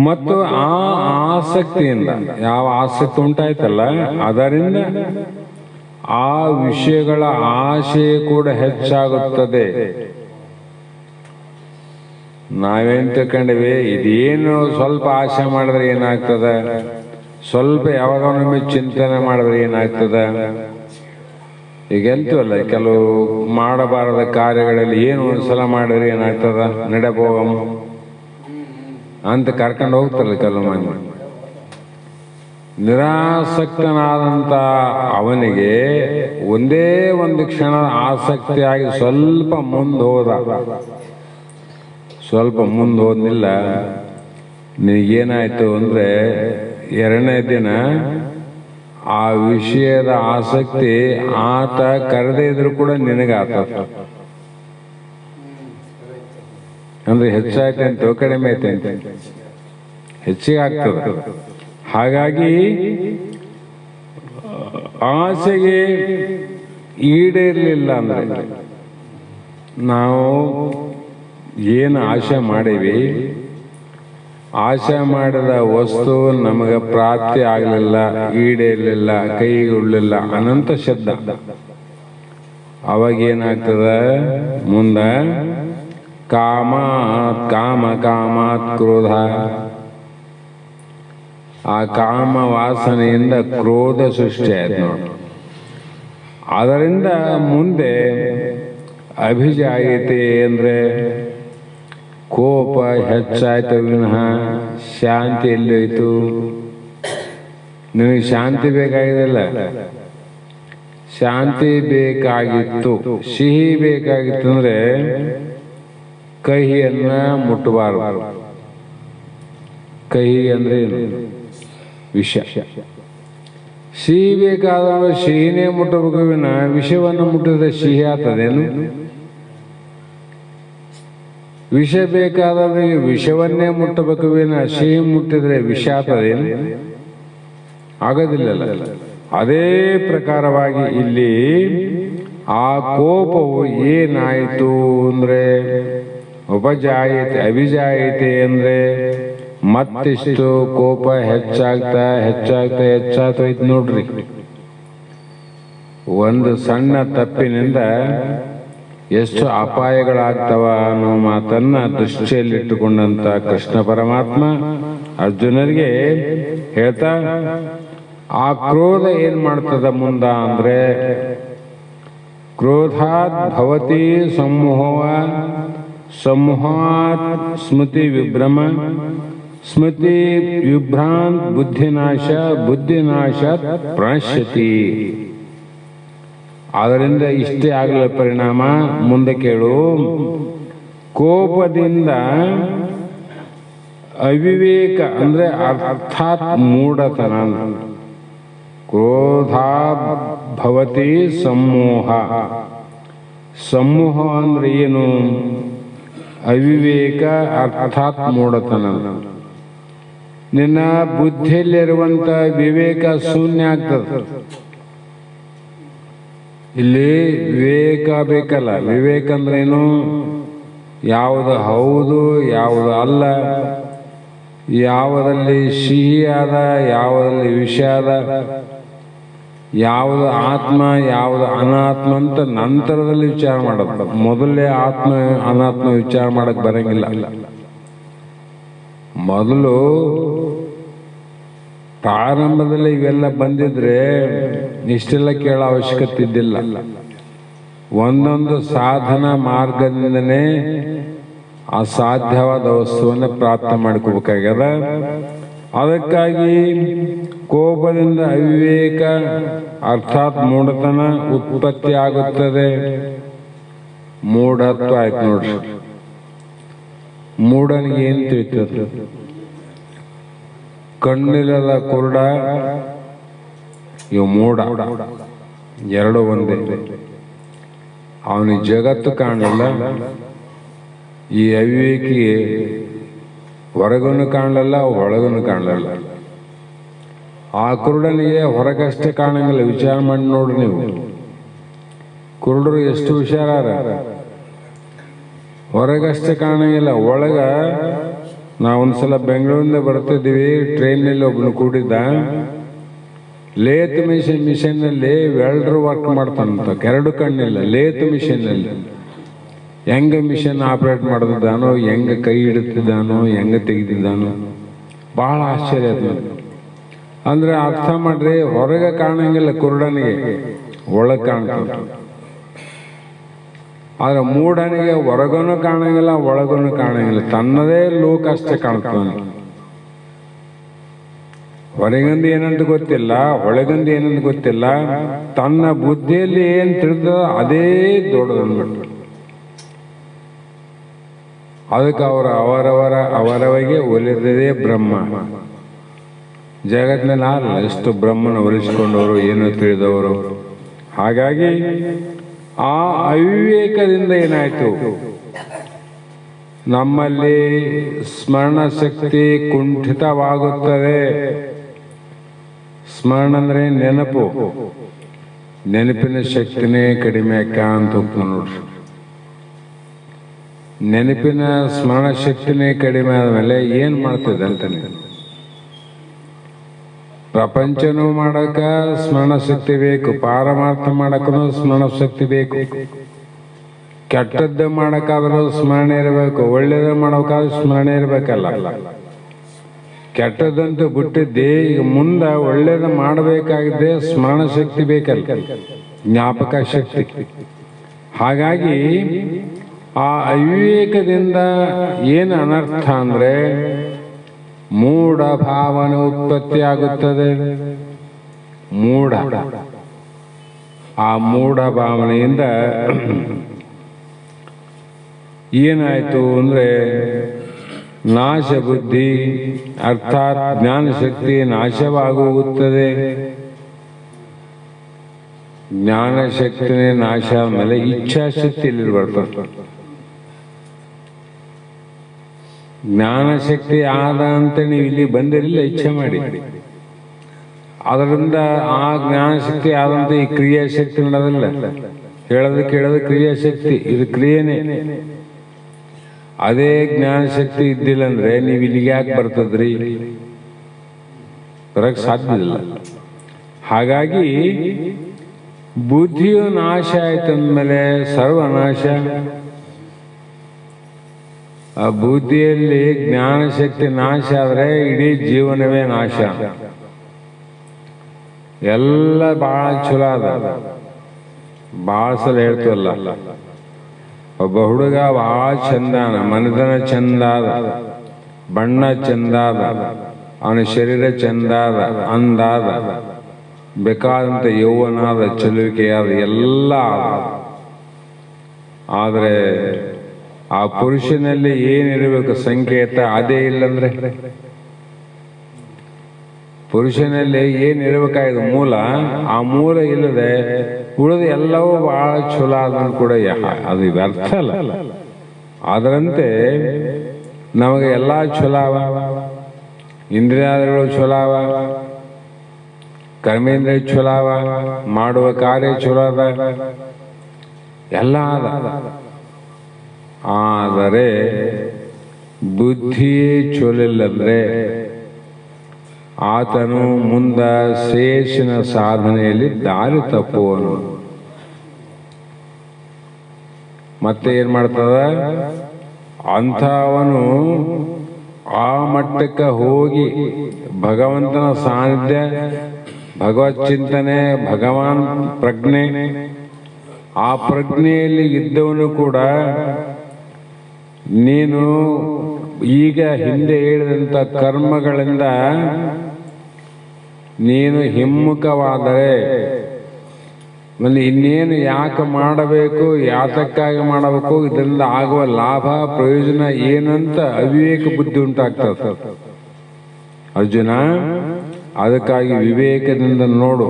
ಮತ್ತು ಆ ಆಸಕ್ತಿಯಿಂದ, ಯಾವ ಆಸಕ್ತಿ ಉಂಟಾಯ್ತಲ್ಲ ಅದರಿಂದ ಆ ವಿಷಯಗಳ ಆಶೆ ಕೂಡ ಹೆಚ್ಚಾಗುತ್ತದೆ. ನಾವೇನ್ ತಿಳ್ಕೊಂಡಿವಿ, ಇದೇನು ಸ್ವಲ್ಪ ಆಶೆ ಮಾಡಿದ್ರೆ ಏನಾಗ್ತದ, ಸ್ವಲ್ಪ ಯಾವಾಗೊಮ್ಮೆ ಚಿಂತನೆ ಮಾಡಿದ್ರೆ ಏನಾಗ್ತದ. ಈಗ ಎಂತವಲ್ಲ, ಕೆಲವು ಮಾಡಬಾರದ ಕಾರ್ಯಗಳಲ್ಲಿ ಏನು ಒಂದ್ಸಲ ಮಾಡಿದ್ರೆ ಏನಾಗ್ತದ, ನಡೆಬೋಗಮ್ ಅಂತ ಕರ್ಕೊಂಡು ಹೋಗ್ತಾರಲ್ಲ ಕೆಲವು ಮಂದಿ. ನಿರಾಸಕ್ತನಾದಂತ ಅವನಿಗೆ ಒಂದೇ ಒಂದು ಕ್ಷಣ ಆಸಕ್ತಿಯಾಗಿ ಸ್ವಲ್ಪ ಮುಂದೆ ಹೋದ್ನಿಲ್ಲ, ನಿನಗೇನಾಯ್ತು ಅಂದ್ರೆ ಎರಡನೇ ದಿನ ಆ ವಿಷಯದ ಆಸಕ್ತಿ ಆತ ಕರೆದೇ ಇದ್ರು ಕೂಡ ನಿನಗಾತ. ಅಂದ್ರೆ ಹೆಚ್ಚಾಯ್ತೆ ಅಂತ ಕಡಿಮೆ ಐತೆ ಅಂತ ಹೆಚ್ಚಿಗೆ ಆಗ್ತದೆ. ಹಾಗಾಗಿ ಆಸೆಗೆ ಈಡೇರಲಿಲ್ಲ ಅಂದ್ರೆ, ನಾವು ಏನು ಆಶೆ ಮಾಡೀವಿ, ಆಶೆ ಮಾಡಿದ ವಸ್ತು ನಮಗೆ ಪ್ರಾಪ್ತಿ ಆಗಲಿಲ್ಲ, ಈಡೇರಲಿಲ್ಲ, ಕೈಗೊಳ್ಳಲಿಲ್ಲ, ಅನಂತ ಶಬ್ದ. ಅವಾಗೇನಾಗ್ತದ ಮುಂದ ಕಾಮಾತ್ ಕ್ರೋಧ. ಆ ಕಾಮ ವಾಸನೆಯಿಂದ ಕ್ರೋಧ ಸೃಷ್ಟಿ ಆಯ್ತು ನೋಡಿ. ಅದರಿಂದ ಮುಂದೆ ಅಭಿಜಾಯತೆ ಅಂದ್ರೆ ಕೋಪ ಹೆಚ್ಚಾಯ್ತು ವಿನಃ ಶಾಂತಿ ಎಲ್ಲೋಯ್ತು. ನಿಮಗೆ ಶಾಂತಿ ಬೇಕಾಗಿದೆಲ್ಲ, ಶಾಂತಿ ಬೇಕಾಗಿತ್ತು, ಸಿಹಿ ಬೇಕಾಗಿತ್ತು ಅಂದ್ರೆ ಕಹಿಯನ್ನ ಮುಟ್ಟಬಾರದು. ಕಹಿ ಅಂದ್ರೆ ವಿಷ. ಸಿಹಿ ಬೇಕಾದವರು ಸಿಹಿನೇ ಮುಟ್ಟಬೇಕು ವಿನ ವಿಷವನ್ನು ಮುಟ್ಟಿದ್ರೆ ಸಿಹಿ ಆಗ್ತದೇನು? ವಿಷ ಬೇಕಾದವರಿಗೆ ವಿಷವನ್ನೇ ಮುಟ್ಟಬೇಕು ವಿನ ಸಿಹಿ ಮುಟ್ಟಿದ್ರೆ ವಿಷ ಆಗ್ತದೇನು? ಆಗೋದಿಲ್ಲಲ್ಲ. ಅದೇ ಪ್ರಕಾರವಾಗಿ ಇಲ್ಲಿ ಆ ಕೋಪವು ಏನಾಯಿತು ಅಂದ್ರೆ ಉಪಜಾಯತೆ ಅಭಿಜಾಯತೆ ಅಂದ್ರೆ ಮತ್ತಿಷ್ಟು ಕೋಪ ಹೆಚ್ಚಾಗ್ತಾ ನೋಡ್ರಿ. ಒಂದು ಸಣ್ಣ ತಪ್ಪಿನಿಂದ ಎಷ್ಟು ಅಪಾಯಗಳಾಗ್ತವ ಅನ್ನೋ ಮಾತನ್ನ ದೃಷ್ಟಿಯಲ್ಲಿಟ್ಟುಕೊಂಡಂತ ಕೃಷ್ಣ ಪರಮಾತ್ಮ ಅರ್ಜುನರಿಗೆ ಹೇಳ್ತಾ, ಆ ಕ್ರೋಧ ಏನ್ ಮಾಡ್ತದ ಮುಂದ ಅಂದ್ರೆ ಕ್ರೋಧಾತ್ ಭವತಿ ಸಮೂಹಾತ್ ಸ್ಮೃತಿ ವಿಭ್ರಮ ಸ್ಮೃತಿ ವಿಭ್ರಾಂತ್ ಬುದ್ಧಿನಾಶ ಪ್ರಣಶ್ಯತಿ. ಅದರಿಂದ ಇಷ್ಟೇ ಆಗಲಿಲ್ಲ ಪರಿಣಾಮ. ಮುಂದೆ ಕೇಳು, ಕೋಪದಿಂದ ಅವಿವೇಕ ಅಂದ್ರೆ ಅರ್ಥಾತ್ ಮೂಢತನ. ಕ್ರೋಧ ಭವತಿ ಸಮೂಹ ಅಂದ್ರೆ ಏನು? ಅವಿವೇಕ ಅರ್ಥಾತ್ ಮೂಢತನ. ನಿನ್ನ ಬುದ್ಧಿಯಲ್ಲಿರುವಂತ ವಿವೇಕ ಶೂನ್ಯ ಆಗ್ತದೆ. ಇಲ್ಲಿ ವಿವೇಕ ಬೇಕಲ್ಲ. ವಿವೇಕ ಅಂದ್ರೇನು? ಯಾವುದು ಹೌದು ಯಾವುದು ಅಲ್ಲ, ಯಾವುದಲ್ಲಿ ಸಿಹಿ ಆದ ಯಾವುದಲ್ಲಿ ವಿಷ ಆದ, ಯಾವುದು ಆತ್ಮ ಯಾವುದು ಅನಾತ್ಮ ಅಂತ ನಂತರದಲ್ಲಿ ವಿಚಾರ ಮಾಡೋದು. ಮೊದಲೇ ಆತ್ಮ ಅನಾತ್ಮ ವಿಚಾರ ಮಾಡಕ್ ಬರಂಗಿಲ್ಲ. ಮೊದಲು ಪ್ರಾರಂಭದಲ್ಲಿ ಇವೆಲ್ಲ ಬಂದಿದ್ರೆ ಇಷ್ಟೆಲ್ಲ ಕೇಳೋ ಅವಶ್ಯಕತೆ ಇದ್ದಿಲ್ಲ. ಒಂದೊಂದು ಸಾಧನ ಮಾರ್ಗದಿಂದನೇ ಅಸಾಧ್ಯವಾದ ವಸ್ತುವನ್ನು ಪ್ರಾಪ್ತ ಮಾಡ್ಕೋಬೇಕಾಗ್ಯದ. ಅದಕ್ಕಾಗಿ ಕೋಪದಿಂದ ಅವಿವೇಕ ಅರ್ಥಾತ್ ಮೂಢತನ ಉತ್ಪತ್ತಿ ಆಗುತ್ತದೆ. ಮೂಢತ್ವ ಆಯ್ತು ನೋಡ್ರಿ. ಮೂಢನಿಗೆ ಏನ್ ತಿಳಿತದೆ? ಕಣ್ಣಿಲ್ಲದ ಕುರುಡ, ಇವು ಮೂಢ, ಎರಡು ಒಂದೇ. ಅವನಿಗೆ ಜಗತ್ತು ಕಾಣಲಿಲ್ಲ. ಈ ಅವಿವೇಕಿಗೆ ಹೊರಗನು ಕಾಣಲಿಲ್ಲ, ಒಳಗನು ಕಾಣಲಿಲ್ಲ. ಆ ಕುರುಡನಿಗೆ ಹೊರಗಷ್ಟೇ ಕಾಣಂಗಿಲ್ಲ. ವಿಚಾರ ಮಾಡಿ ನೋಡ್ರಿ ನೀವು. ಕುರುಡರು ಎಷ್ಟು ಹುಷಾರ, ಹೊರಗಷ್ಟೇ ಕಾಣಂಗಿಲ್ಲ, ಒಳಗ. ನಾವೊಂದ್ಸಲ ಬೆಂಗಳೂರಿಂದ ಬರ್ತಿದ್ದೀವಿ, ಟ್ರೈನಲ್ಲಿ ಒಬ್ಬನು ಕೂಡಿದ್ದ. ಲೇತ್ ಮಿಷನ್ನಲ್ಲಿ ವೆಲ್ಡರ್ ವರ್ಕ್ ಮಾಡ್ತಾನಂತ. ಎರಡು ಕಣ್ಣಿಲ್ಲ, ಲೇತ್ ಮಿಷನ್ನಲ್ಲಿ ಹೆಂಗ ಮಿಷನ್ ಆಪರೇಟ್ ಮಾಡ್ತಿದ್ದಾನೋ, ಹೆಂಗ ಕೈ ಹಿಡುತ್ತಿದ್ದಾನೋ, ಹೆಂಗ ತೆಗೆದಿದ್ದಾನೋ, ಬಹಳ ಆಶ್ಚರ್ಯ ಅದು. ಅಂದ್ರೆ ಅರ್ಥ ಮಾಡ್ರಿ, ಹೊರಗೆ ಕಾಣಂಗಿಲ್ಲ ಕುರುಡನಿಗೆ, ಒಳಗೆ ಕಾಣ್ತಾನ. ಆದ್ರೆ ಮೂಢನಿಗೆ ಹೊರಗನು ಕಾಣಂಗಿಲ್ಲ, ಒಳಗನು ಕಾಣಂಗಿಲ್ಲ, ತನ್ನದೇ ಲೋಕ ಅಷ್ಟೇ ಕಾಣ್ತಾನೆ. ಹೊರಗಂದು ಏನಂತ ಗೊತ್ತಿಲ್ಲ, ಒಳಗಂದು ಏನಂತ ಗೊತ್ತಿಲ್ಲ. ತನ್ನ ಬುದ್ಧಿಯಲ್ಲಿ ಏನ್ ತಿಳಿದ ಅದೇ ದೊಡ್ಡದನ್ಬಿಟ್ಟು. ಅದಕ್ಕೆ ಅವರವರಿಗೆ ಒಲಿದದೇ ಬ್ರಹ್ಮ. ಜಗತ್ತಿನಲ್ಲಿ ಅಲ್ಲ ಎಷ್ಟು ಬ್ರಹ್ಮನ ಒಲಿಸಿಕೊಂಡವರು, ಏನೋ ತಿಳಿದವರು. ಹಾಗಾಗಿ ಆ ಅವಿವೇಕದಿಂದ ಏನಾಯ್ತು, ನಮ್ಮಲ್ಲಿ ಸ್ಮರಣ ಶಕ್ತಿ ಕುಂಠಿತವಾಗುತ್ತದೆ. ಸ್ಮರಣ ಅಂದ್ರೆ ನೆನಪು, ನೆನಪಿನ ಶಕ್ತಿನೇ ಕಡಿಮೆ ಅಂತ ಹೋಗ್ತಾನೆ ನೋಡ್ರಿ. ನೆನಪಿನ ಸ್ಮರಣ ಶಕ್ತಿನೇ ಕಡಿಮೆ ಆದ್ಮೇಲೆ ಏನ್ ಮಾಡ್ತದೆ ಅಂತಾನೆ. ಪ್ರಪಂಚನೂ ಮಾಡಕ ಸ್ಮರಣ ಶಕ್ತಿ ಬೇಕು, ಪಾರಮಾರ್ಥ ಮಾಡಕ್ಕೂ ಸ್ಮರಣ ಶಕ್ತಿ ಬೇಕು. ಕೆಟ್ಟದ್ದು ಮಾಡಕ್ಕಾದ್ರೂ ಸ್ಮರಣೆ ಇರಬೇಕು, ಒಳ್ಳೇದ ಮಾಡಬೇಕಾದ್ರೂ ಸ್ಮರಣೆ ಇರಬೇಕಲ್ಲ. ಕೆಟ್ಟದಂತೂ ಬಿಟ್ಟಿದ್ದೆ, ಈಗ ಮುಂದೆ ಒಳ್ಳೇದ ಮಾಡಬೇಕಾಗಿದ್ದೆ ಸ್ಮರಣ ಶಕ್ತಿ ಬೇಕಲ್ಲ, ಜ್ಞಾಪಕ ಶಕ್ತಿ. ಹಾಗಾಗಿ ಆ ಅವಿವೇಕದಿಂದ ಏನು ಅನರ್ಥ ಅಂದ್ರೆ ಮೂಢ ಭಾವನೆ ಉತ್ಪತ್ತಿ ಆಗುತ್ತದೆ. ಮೂಢ, ಆ ಮೂಢ ಭಾವನೆಯಿಂದ ಏನಾಯ್ತು ಅಂದ್ರೆ ನಾಶ ಬುದ್ಧಿ ಅರ್ಥಾತ್ ಜ್ಞಾನ ಶಕ್ತಿ ನಾಶವಾಗುತ್ತದೆ. ಜ್ಞಾನ ಶಕ್ತಿನೇ ನಾಶ ಆದ್ಮೇಲೆ ಇಚ್ಛಾಶಕ್ತಿ ಇಲ್ಲಿ ಬರ್ತದೆ. ಜ್ಞಾನಶಕ್ತಿ ಆದ ಅಂತ ನೀವು ಇಲ್ಲಿ ಬಂದಿರಲಿಲ್ಲ, ಇಚ್ಛೆ ಮಾಡಿ. ಅದರಿಂದ ಆ ಜ್ಞಾನಶಕ್ತಿ ಆದಂತ ಈ ಕ್ರಿಯಾಶಕ್ತಿ ನಡೆದಿಲ್ಲ. ಹೇಳೋದು ಕೇಳೋದು ಕ್ರಿಯಾಶಕ್ತಿ, ಇದು ಕ್ರಿಯೆನೇ. ಅದೇ ಜ್ಞಾನಶಕ್ತಿ ಇದ್ದಿಲ್ಲ ಅಂದ್ರೆ ನೀವು ಇಲ್ಲಿಗೆ ಯಾಕೆ ಬರ್ತದ್ರಿ? ಬರಕ್ ಸಾಧ್ಯ ಇಲ್ಲ. ಹಾಗಾಗಿ ಬುದ್ಧಿಯು ನಾಶ ಆಯ್ತಂದ್ಮೇಲೆ ಸರ್ವನಾಶ. ಆ ಬುದ್ಧಿಯಲ್ಲಿ ಜ್ಞಾನಶಕ್ತಿ ನಾಶ ಆದ್ರೆ ಇಡೀ ಜೀವನವೇ ನಾಶ. ಎಲ್ಲ ಬಹಳ ಚಲೋ ಅದ, ಬಹಳ ಸಲ ಹೇಳ್ತೀವಲ್ಲ, ಒಬ್ಬ ಹುಡುಗ ಬಹಳ ಚಂದಾನ, ಮನದನ ಚಂದಾದ, ಬಣ್ಣ ಚಂದಾದ, ಅವನ ಶರೀರ ಚಂದಾದ, ಅಂದಾದ, ಬೇಕಾದಂತ ಯೌವನಾದ, ಚಲುವಿಕೆಯಾದ, ಎಲ್ಲ ಆದ್ರೆ ಆ ಪುರುಷನಲ್ಲಿ ಏನಿರಬೇಕು ಸಂಕೇತ ಅದೇ ಇಲ್ಲಂದ್ರೆ, ಪುರುಷನಲ್ಲಿ ಏನಿರ್ಬೇಕಾಯ್ತು ಮೂಲ, ಆ ಮೂಲ ಇಲ್ಲದೆ ಉಳಿದ ಎಲ್ಲವೂ ಬಹಳ ಚಲೋ ಆದ್ರೂ ಕೂಡ ಅದು ವ್ಯರ್ಥ ಅಲ್ಲ. ಅದರಂತೆ ನಮಗೆ ಎಲ್ಲ ಚೊಲಾವ, ಇಂದ್ರಿಯಾದಿಗಳು ಚೊಲಾವ, ಕರ್ಮೇಂದ್ರಿಯ ಚೊಲಾವ, ಮಾಡುವ ಕಾರ್ಯ ಚಲೋ ಅದ, ಎಲ್ಲ ಅದ. ಆದರೆ ಬುದ್ಧಿಯೇ ಚೊಲಿಲ್ಲಂದ್ರೆ ಆತನು ಮುಂದ ಶೇಷನ ಸಾಧನೆಯಲ್ಲಿ ದಾರಿ ತಪ್ಪುವನು. ಮತ್ತೆ ಏನ್ ಮಾಡ್ತದ? ಅಂಥವನು ಆ ಮಟ್ಟಕ್ಕೆ ಹೋಗಿ ಭಗವಂತನ ಸಾನ್ನಿಧ್ಯ, ಭಗವತ್ ಚಿಂತನೆ, ಭಗವಾನ್ ಪ್ರಜ್ಞೆ, ಆ ಪ್ರಜ್ಞೆಯಲ್ಲಿ ಇದ್ದವನು ಕೂಡ ನೀನು ಈಗ ಹಿಂದೆ ಹೇಳಿದಂಥ ಕರ್ಮಗಳಿಂದ ನೀನು ಹಿಮ್ಮುಖವಾದರೆ ಇನ್ನೇನು ಯಾಕೆ ಮಾಡಬೇಕು, ಯಾತಕ್ಕಾಗಿ ಮಾಡಬೇಕು, ಇದರಿಂದ ಆಗುವ ಲಾಭ ಪ್ರಯೋಜನ ಏನಂತ ಅವಿವೇಕ ಬುದ್ಧಿ ಉಂಟಾಗ್ತದೆ. ಅರ್ಜುನ, ಅದಕ್ಕಾಗಿ ವಿವೇಕದಿಂದ ನೋಡು.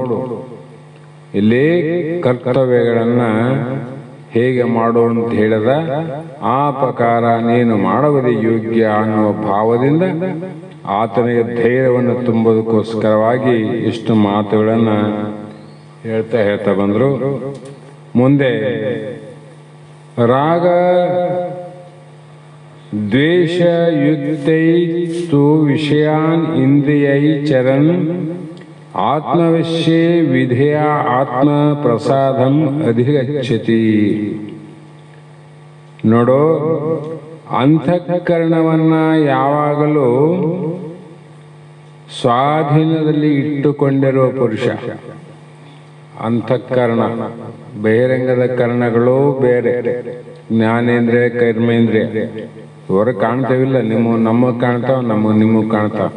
ಇಲ್ಲಿ ಕರ್ತವ್ಯಗಳನ್ನ ಹೇಗೆ ಮಾಡು ಅಂತ ಹೇಳಿದ, ಆ ಪ್ರಕಾರ ನೀನು ಮಾಡುವುದೇ ಯೋಗ್ಯ ಅನ್ನುವ ಭಾವದಿಂದ ಆತನಿಗೆ ಧೈರ್ಯವನ್ನು ತುಂಬುವುದಕ್ಕೋಸ್ಕರವಾಗಿ ಇಷ್ಟು ಮಾತುಗಳನ್ನ ಹೇಳ್ತಾ ಬಂದ್ರು. ಮುಂದೆ ರಾಗ ದ್ವೇಷ ಯುಕ್ತೈಸ್ತು ವಿಷಯಾನ್ ಇಂದ್ರಿಯೈ ಚರನ್ ಆತ್ಮವಿಶ್ಯೇ ವಿಧೇಯ ಆತ್ಮ ಪ್ರಸಾದಂ ಅಧಿಗಚ್ಚತಿ. ನೋಡು, ಅಂತಃಕರಣವನ್ನ ಯಾವಾಗಲೂ ಸ್ವಾಧೀನದಲ್ಲಿ ಇಟ್ಟುಕೊಂಡಿರುವ ಪುರುಷ, ಅಂತಃಕರಣ, ಬಹಿರಂಗದ ಕರ್ಣಗಳು ಬೇರೆ, ಜ್ಞಾನೇಂದ್ರಿಯ, ಕರ್ಮೇಂದ್ರಿಯ, ಹೊರಗೆ ಕಾಣ್ತೇವಿಲ್ಲ. ನಮಗ್ ಕಾಣ್ತಾವ, ನಿಮಗ್ ಕಾಣ್ತಾವ.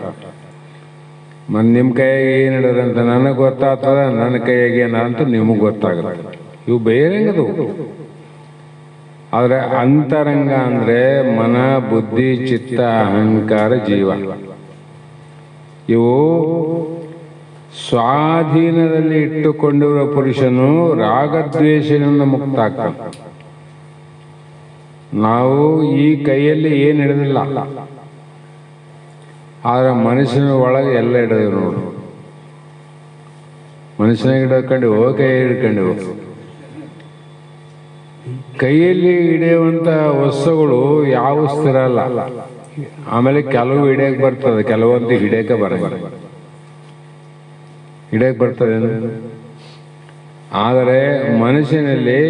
ನಿಮ್ಮ ಕೈಯಾಗ ಏನು ಹಿಡಿದ್ರಂತ ನನಗೆ ಗೊತ್ತಾಗ್ತದ, ನನ್ನ ಕೈಯಾಗ ಏನಂತ ನಿಮಗೆ ಗೊತ್ತಾಗುತ್ತೆ. ಇವು ಬಹಿರಂಗದವು. ಆದ್ರೆ ಅಂತರಂಗ ಅಂದ್ರೆ ಮನ, ಬುದ್ಧಿ, ಚಿತ್ತ, ಅಹಂಕಾರ, ಜೀವ. ಇವು ಸ್ವಾಧೀನದಲ್ಲಿ ಇಟ್ಟುಕೊಂಡಿರುವ ಪುರುಷನು ರಾಗದ್ವೇಷದಿಂದ ಮುಕ್ತ ಆಗ್ತಾನೆ. ನಾವು ಈ ಕೈಯಲ್ಲಿ ಏನು ಹಿಡಿದಿಲ್ಲ, ಆದ್ರೆ ಮನುಷ್ಯನ ಒಳಗೆ ಎಲ್ಲ ಹಿಡಿದು ನೋಡು. ಮನುಷ್ಯನಾಗ ಹಿಡ್ಕೊಂಡಿವು, ಕೈ ಹಿಡ್ಕೊಂಡಿವು. ಕೈಯಲ್ಲಿ ಹಿಡಿಯುವಂತ ವಸ್ತುಗಳು ಯಾವ ಸ್ಥಿರ ಅಲ್ಲ. ಆಮೇಲೆ ಕೆಲವು ಹಿಡಿಯಕ್ ಬರ್ತದೆ, ಕೆಲವೊಂದು ಹಿಡಿಯಕ್ಕೆ ಹಿಡಿಯಕ್ ಬರ್ತದೆ. ಆದರೆ ಮನುಷ್ಯನಲ್ಲಿ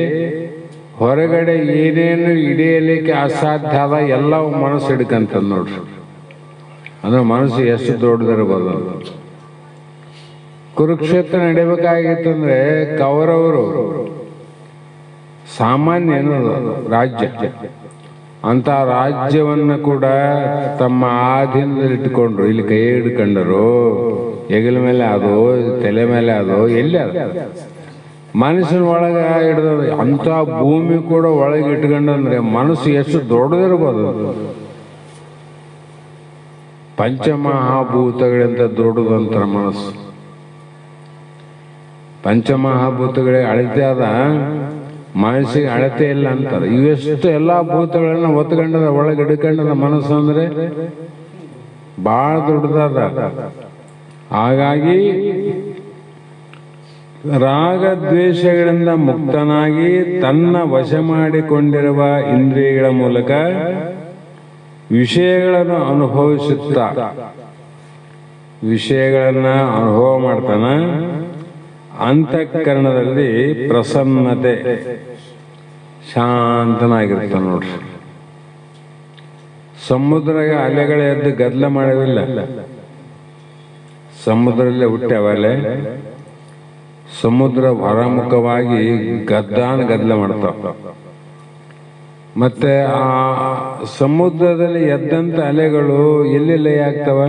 ಹೊರಗಡೆ ಏನೇನು ಹಿಡಿಯಲಿಕ್ಕೆ ಅಸಾಧ್ಯ ಆದ ಎಲ್ಲವೂ ಮನಸ್ಸು ಹಿಡ್ಕಂತ ನೋಡ್ರಿ. ಅಂದ್ರೆ ಮನಸ್ಸು ಎಷ್ಟು ದೊಡ್ಡದಿರ್ಬೋದು. ಕುರುಕ್ಷೇತ್ರ ನಡಿಬೇಕಾಗಿತ್ತಂದ್ರೆ ಕೌರವರು ಸಾಮಾನ್ಯ ರಾಜ್ಯ, ಅಂತ ರಾಜ್ಯವನ್ನು ಕೂಡ ತಮ್ಮ ಆಧೀನದಲ್ಲಿ ಇಟ್ಟುಕೊಂಡ್ರು. ಇಲ್ಲಿ ಕೈ ಹಿಡ್ಕೊಂಡರು, ಹೆಗಲ ಮೇಲೆ ಅದು, ತಲೆ ಮೇಲೆ ಅದು, ಎಲ್ಲಿ ಅದು ಮನುಷ್ಯನ ಒಳಗೆ ಹಿಡ್ದ. ಅಂತ ಭೂಮಿ ಕೂಡ ಒಳಗೆ ಇಟ್ಕೊಂಡಂದ್ರೆ ಮನಸ್ಸು ಎಷ್ಟು ದೊಡ್ಡದಿರ್ಬೋದು. ಪಂಚಮಹಾಭೂತಗಳಿಂದ ದೊಡ್ಡದಂತರ ಮನಸ್ಸು. ಪಂಚಮಹಾಭೂತಗಳಿಗೆ ಅಳತೆ ಆದ ಮನಸ್ಸಿಗೆ ಅಳತೆ ಇಲ್ಲ ಅಂತಾರೆ. ಇವೆಷ್ಟು ಎಲ್ಲ ಭೂತಗಳನ್ನ ಒತ್ಕೊಂಡದ ಒಳಗೆ ಹಿಡ್ಕೊಂಡದ ಮನಸ್ಸು ಅಂದ್ರೆ ಬಹಳ ದೊಡ್ಡದಾದ. ಹಾಗಾಗಿ ರಾಗದ್ವೇಷಗಳಿಂದ ಮುಕ್ತನಾಗಿ ತನ್ನ ವಶ ಮಾಡಿಕೊಂಡಿರುವ ಇಂದ್ರಿಯಗಳ ಮೂಲಕ ವಿಷಯಗಳನ್ನು ಅನುಭವಿಸುತ್ತಾ ವಿಷಯಗಳನ್ನ ಅನುಭವ ಮಾಡ್ತಾನ. ಅಂತಃಕರಣದಲ್ಲಿ ಪ್ರಸನ್ನತೆ, ಶಾಂತನಾಗಿರ್ತಾನೆ ನೋಡ್ರಿ. ಸಮುದ್ರಗೆ ಅಲೆಗಳ ಎದ್ದು ಗದ್ದಲ ಮಾಡವಿಲ್ಲ, ಸಮುದ್ರದಲ್ಲೇ ಹುಟ್ಟ್ಯಾವ ಅಲೆ. ಸಮುದ್ರ ಹೊರಮುಖವಾಗಿ ಗದ್ದಲ ಮಾಡ್ತಾವ. ಮತ್ತೆ ಆ ಸಮುದ್ರದಲ್ಲಿ ಎದ್ದಂತ ಅಲೆಗಳು ಎಲ್ಲಿ ಲಯ ಆಗ್ತಾವ?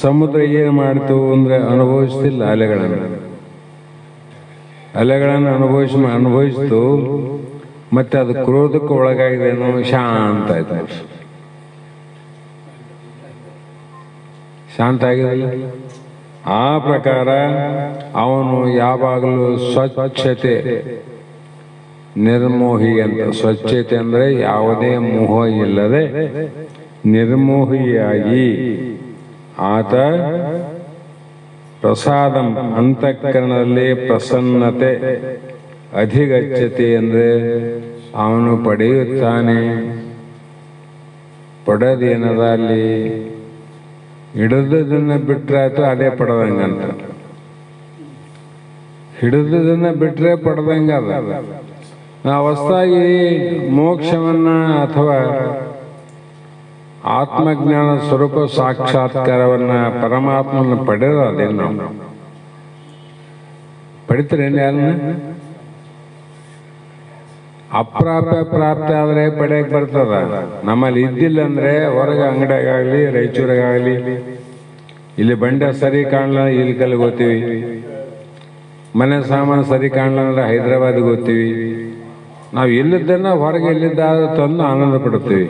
ಸಮುದ್ರ ಏನ್ ಮಾಡ್ತು ಅಂದ್ರೆ ಅನುಭವಿಸ್ತಿಲ್ಲ ಅಲೆಗಳನ್ನು ಅನುಭವಿಸ್ತು. ಮತ್ತೆ ಅದು ಕ್ರೋಧಕ್ಕೆ ಒಳಗಾಗಿದೆ ಅನ್ನೋ ಶಾಂತ ಆಯ್ತು. ಶಾಂತ ಆಗಿರಲಿಲ್ಲ. ಆ ಪ್ರಕಾರ ಅವನು ಯಾವಾಗಲೂ ಸ್ವಚ್ಛತೆ, ನಿರ್ಮೋಹಿ ಅಂತ. ಸ್ವಚ್ಛತೆ ಅಂದ್ರೆ ಯಾವುದೇ ಮೋಹ ಇಲ್ಲದೆ ನಿರ್ಮೋಹಿಯಾಗಿ ಆತ ಪ್ರಸಾದಂ, ಅಂತಃಕರಣದಲ್ಲಿ ಪ್ರಸನ್ನತೆ, ಅಧಿಗಚ್ಚತೆ ಅಂದ್ರೆ ಅವನು ಪಡೆಯುತ್ತಾನೆ. ಪಡೆದೇನದ ಅಲ್ಲಿ ಹಿಡಿದದನ್ನ ಬಿಟ್ರಾಯ್ತು ಅದೇ ಪಡೆದಂಗಂತ. ಹಿಡಿದದನ್ನ ಬಿಟ್ರೆ ಪಡೆದಂಗದ. ನಾವು ಹೊಸದಾಗಿ ಮೋಕ್ಷವನ್ನ ಅಥವಾ ಆತ್ಮಜ್ಞಾನ ಸ್ವರೂಪ ಸಾಕ್ಷಾತ್ಕಾರವನ್ನ ಪರಮಾತ್ಮನ ಪಡೆದ ಅದೇನು ನಾವು ಪಡಿತೀರೇನು? ಯಾರನ್ನ ಅಪ್ರಾಪ್ಯ ಪ್ರಾಪ್ತಿ ಆದ್ರೆ ಪಡೆಯಕ್ ಬರ್ತದ. ನಮ್ಮಲ್ಲಿ ಇದ್ದಿಲ್ಲ ಅಂದ್ರೆ ಹೊರಗೆ ಅಂಗಡಿಯಾಗಲಿ ರಾಯಚೂರಾಗಲಿ ಇಲ್ಲಿ ಬಂಡೆ ಸರಿ ಕಾಣಲ್ಲ ಇಲ್ಲಿ ಕಲ್ಗೆ ಹೋಗ್ತೀವಿ, ಮನೆ ಸಾಮಾನು ಸರಿ ಕಾಣಲ್ಲ ಅಂದ್ರೆ ಹೈದರಾಬಾದ್ಗೆ ಹೋಗ್ತೀವಿ. ನಾವು ಇಲ್ಲಿದ್ದನ್ನ ಹೊರಗೆ ಎಲ್ಲಿದ್ದ ತಂದು ಆನಂದ ಪಡ್ತೀವಿ.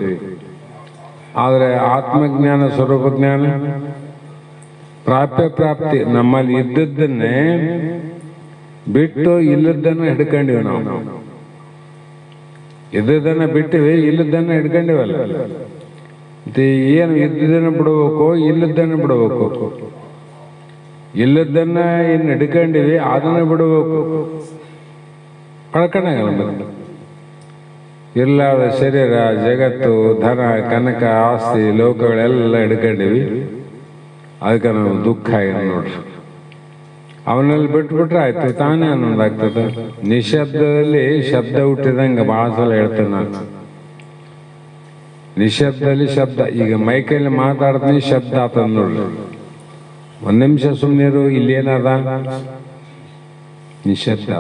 ಆದರೆ ಆತ್ಮಜ್ಞಾನ ಸ್ವರೂಪ ಜ್ಞಾನ ಪ್ರಾಪ್ತಿ ನಮ್ಮಲ್ಲಿ ಇದ್ದದ್ದನ್ನೇ ಬಿಟ್ಟು ಇಲ್ಲದನ್ನ ಹಿಡ್ಕೊಂಡಿವಿ. ನಾವು ಇದ್ದದನ್ನ ಬಿಟ್ಟಿವಿ, ಇಲ್ಲದನ್ನ ಹಿಡ್ಕೊಂಡಿವಲ್ಲ. ಏನು ಇದ್ದದನ್ನ ಬಿಡಬೇಕು, ಇಲ್ಲದನ್ನ ಬಿಡಬೇಕು. ಇಲ್ಲದನ್ನ ಏನು ಹಿಡ್ಕೊಂಡಿವಿ ಅದನ್ನ ಬಿಡಬೇಕು. ಕಳ್ಕೊಂಡಾಗಲ್ಲ. ಇರ್ಲಾದ ಶರೀರ, ಜಗತ್ತು, ಧನ, ಕನಕ, ಆಸ್ತಿ, ಲೋಕಗಳೆಲ್ಲ ಹಿಡ್ಕೊಂಡಿವಿ. ಅದಕ್ಕೆ ನಾವು ದುಃಖ ಆಗಿದೆ ನೋಡ್ರಿ. ಅವನಲ್ಲಿ ಬಿಟ್ಬಿಟ್ರೆ ಆಯ್ತು, ತಾನೇ ಆನಂದ ಆಗ್ತದೆ. ನಿಶಬ್ದದಲ್ಲಿ ಶಬ್ದ ಹುಟ್ಟಿದಂಗೆ ಭಾಳ ಸಲ ಹೇಳ್ತೇನೆ ನಾನು. ನಿಶಬ್ದದಲ್ಲಿ ಶಬ್ದ. ಈಗ ಮೈಕೈಲಿ ಮಾತಾಡ್ತೀನಿ, ಶಬ್ದ ಆತದ ನೋಡ್ರಿ. ಒಂದ್ ನಿಮಿಷ ಸುಮ್ಮನಿರು, ಇಲ್ಲೇನದ ನಿಶಬ್ದ.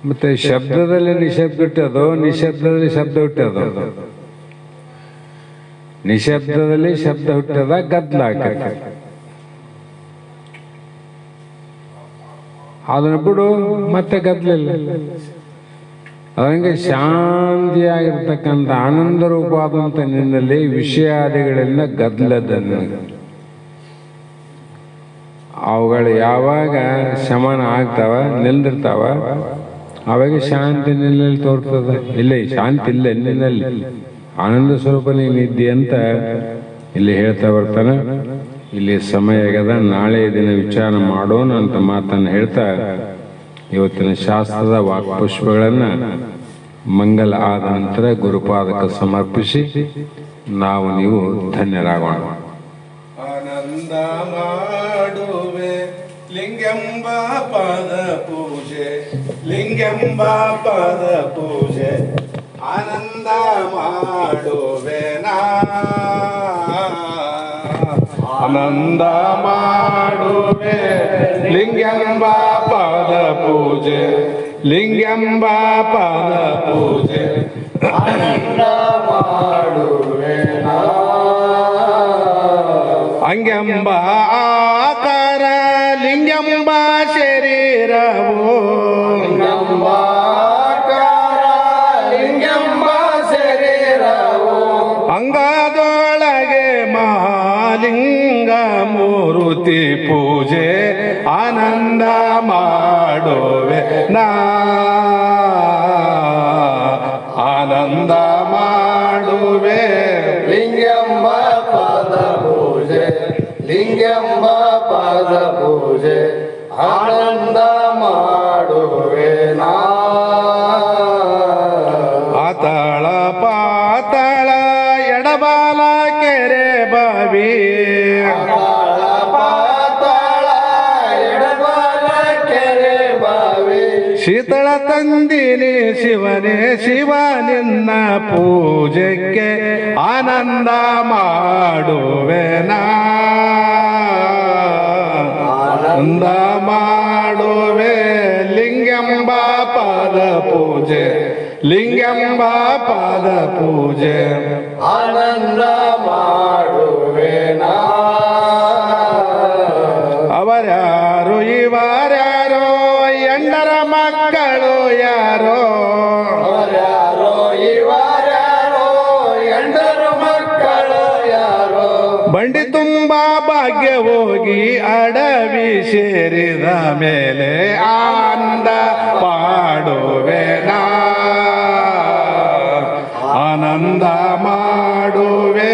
ಮತ್ತೆ ಶಬ್ದದಲ್ಲಿ ನಿಶಬ್ದ ಹುಟ್ಟೋದು, ನಿಶಬ್ದದಲ್ಲಿ ಶಬ್ದ ಹುಟ್ಟೋದು. ನಿಶಬ್ದದಲ್ಲಿ ಶಬ್ದ ಹುಟ್ಟದ ಗದ್ದಲ ಆಗ್ತದೆ. ಅದನ್ನ ಬಿಡು, ಮತ್ತೆ ಗದ್ದಲಿಲ್ಲ. ಅದಂಗೆ ಶಾಂತಿಯಾಗಿರ್ತಕ್ಕಂಥ ಆನಂದ ರೂಪವಾದಂಥ ನಿನ್ನಲ್ಲಿ ವಿಷಯಾದಿಗಳಿಂದ ಗದ್ದಲದ ಅವುಗಳು ಯಾವಾಗ ಶಮನ ಆಗ್ತಾವ, ನಿಲ್ದಿರ್ತಾವ, ಅವಾಗ ಶಾಂತಿ ನಿನ್ನಲ್ಲಿ ತೋರ್ತದ. ಇಲ್ಲ, ಶಾಂತಿ ಇಲ್ಲ ನಿನ್ನಲ್ಲಿ, ಆನಂದ ಸ್ವರೂಪ ನೀನಿದ್ದಿ ಅಂತ ಇಲ್ಲಿ ಹೇಳ್ತಾ ಬರ್ತಾನೆ. ಇಲ್ಲಿ ಸಮಯ ಆಗದ, ನಾಳೆ ದಿನ ವಿಚಾರ ಮಾಡೋಣ ಅಂತ ಮಾತನ್ನು ಹೇಳ್ತಾ ಇವತ್ತಿನ ಶಾಸ್ತ್ರದ ವಾಕ್ಪುಷ್ಪಗಳನ್ನ ಮಂಗಲ ಆದ ನಂತರ ಗುರುಪಾದಕ ಸಮರ್ಪಿಸಿ ನಾವು ನೀವು ಧನ್ಯರಾಗೋಣ.
ಆನಂದ ಮಾಡುವೆ ಲಿಂಗಂಬ ಪಾದ ಪೂಜೆ, ಲಿಂಗಂಬ ಪಾದ ಪೂಜೆ ಆನಂದ ಮಾಡುವೆ ನಾ. ಆನಂದ ಮಾಡುವೆ ಲಿಂಗಂಬ ಪಾದ ಪೂಜೆ, ಲಿಂಗಂಬ ಪಾದ ಪೂಜೆ ಆನಂದ ಮಾಡುವೆ ನಾ. ಅಂಗಂಬ ಆಕಾರ ಲಿಂಗಂಬ ಶರೀರವೋ, ಲಿಂಗಂಬ ಆಕಾರ ಲಿಂಗಂಬ ಶರೀರವೋ ಅಂಗದೊಳಗೆ ಮಹಾಲಿಂಗ ಮೂರುತಿ ಪೂಜೆ ಆನಂದ ಮಾಡುವೆ ನಾ ಆನಂದ ಮಾಡುವೆ
ಲಿಂಗಂಬ ಪಾದ ಪೂಜೆ ಲಿಂಗಂಬ ಪಾದ ಪೂಜೆ ಆನಂದ ಮಾಡುವೆ ನಾ
ಆತಳ ಪಾತಳ ಎಡಬಾಲ ಕೆರೆ ಬಾವಿ
ಪಾತಾಳ ಎಡಬಾಲ ಕೆರೆ ಬಾವಿ
ಶೀತಳ ತಂದಿನಿ ಶಿವನೇ ಶಿವ ನಿನ್ನ ಪೂಜೆಗೆ ಆನಂದ ಮಾಡುವೆ ನಾ ಆನಂದ ಮಾಡುವೆ ಲಿಂಗಂಬ ಪಾದ ಪೂಜೆ ಲಿಂಗಂಬ ಪಾದ ಪೂಜೆ
ಆನಂದ ಮಾಡುವೆ ನಾ
ಅವರ್ಯಾರು ಇವರ್ಯಾರೋ ಎಂಡರ ಮಕ್ಕಳು ಯಾರೋ
ಅವರ್ಯಾರೋ ಇವರ್ಯಾರೋ ಎಂಡರು ಮಕ್ಕಳು ಯಾರೋ
ಬಂಡಿ ತುಂಬಾ ಭಾಗ್ಯ ಹೋಗಿ ಅಡವಿ ಸೇರಿದ ಮೇಲೆ ಆನಂದ ಮಾಡುವೆ ನಾ ಆನಂದ ಮಾಡುವೆ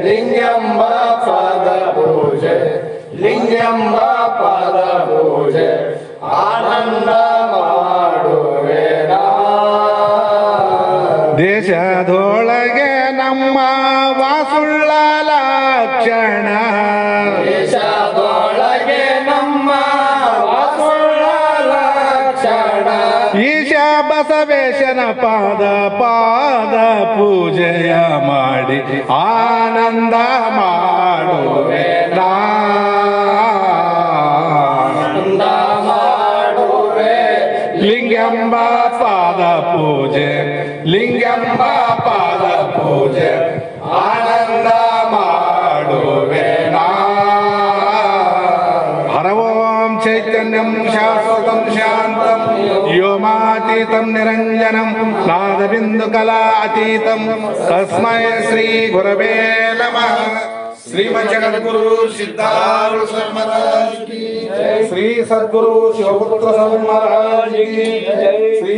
ಲಿಂಗಂಬ ಪಾದ ಪೂಜೆ ಲಿಂಗಂಬ ಪಾದ ಪೂಜೆ ಆನಂದ ಮಾಡುವೆ ನಾ
ದೇಶದೊಳಗೆ ನಮ್ಮ ವಾಸುಳ್ಳ ಲಕ್ಷಣ
ದೇಶದೊಳಗೆ ನಮ್ಮ ವಾಸುಳ್ಳ ಲಕ್ಷಣ
ಈಶ ಬಸವೇಶನ ಪಾದ ಪೂಜೆಯ ಮಾಡಿ ಆನಂದ ಮಾಡುವೆ ನಾ
ಆನಂದ ಮಾಡುವೆ
ಲಿಂಗಂಬ ಪಾದ ಪೂಜೆ ಲಿಂಗಂಬ ಪಾದ ಪೂಜೆ ಆನಂದ ಮಾಡುವೆ ನಾ ಹರ ಓಂ ಚೈತನ್ಯಂ ಶಾಶ್ವತಂ ಶಾಂತಂ ವ್ಯೋಮಾತೀತಂ ನಿರಂಜನಂ ನಾದಬಿಂದು ಕಲಾತೀತಂ ತಸ್ಮೈ ಶ್ರೀ ಗುರವೇ ನಮಃ ಶ್ರೀಮಜ್ಜಗದ್ಗುರು ಸಿದ್ಧಾರೂಢ ಮಹಾರಾಜ್ ಕಿ ಜೈ ಶ್ರೀ ಸದ್ಗುರು ಶಿವಪುತ್ರ ಮಹಾರಾಜ್ ಕಿ ಜೈ ಶ್ರೀ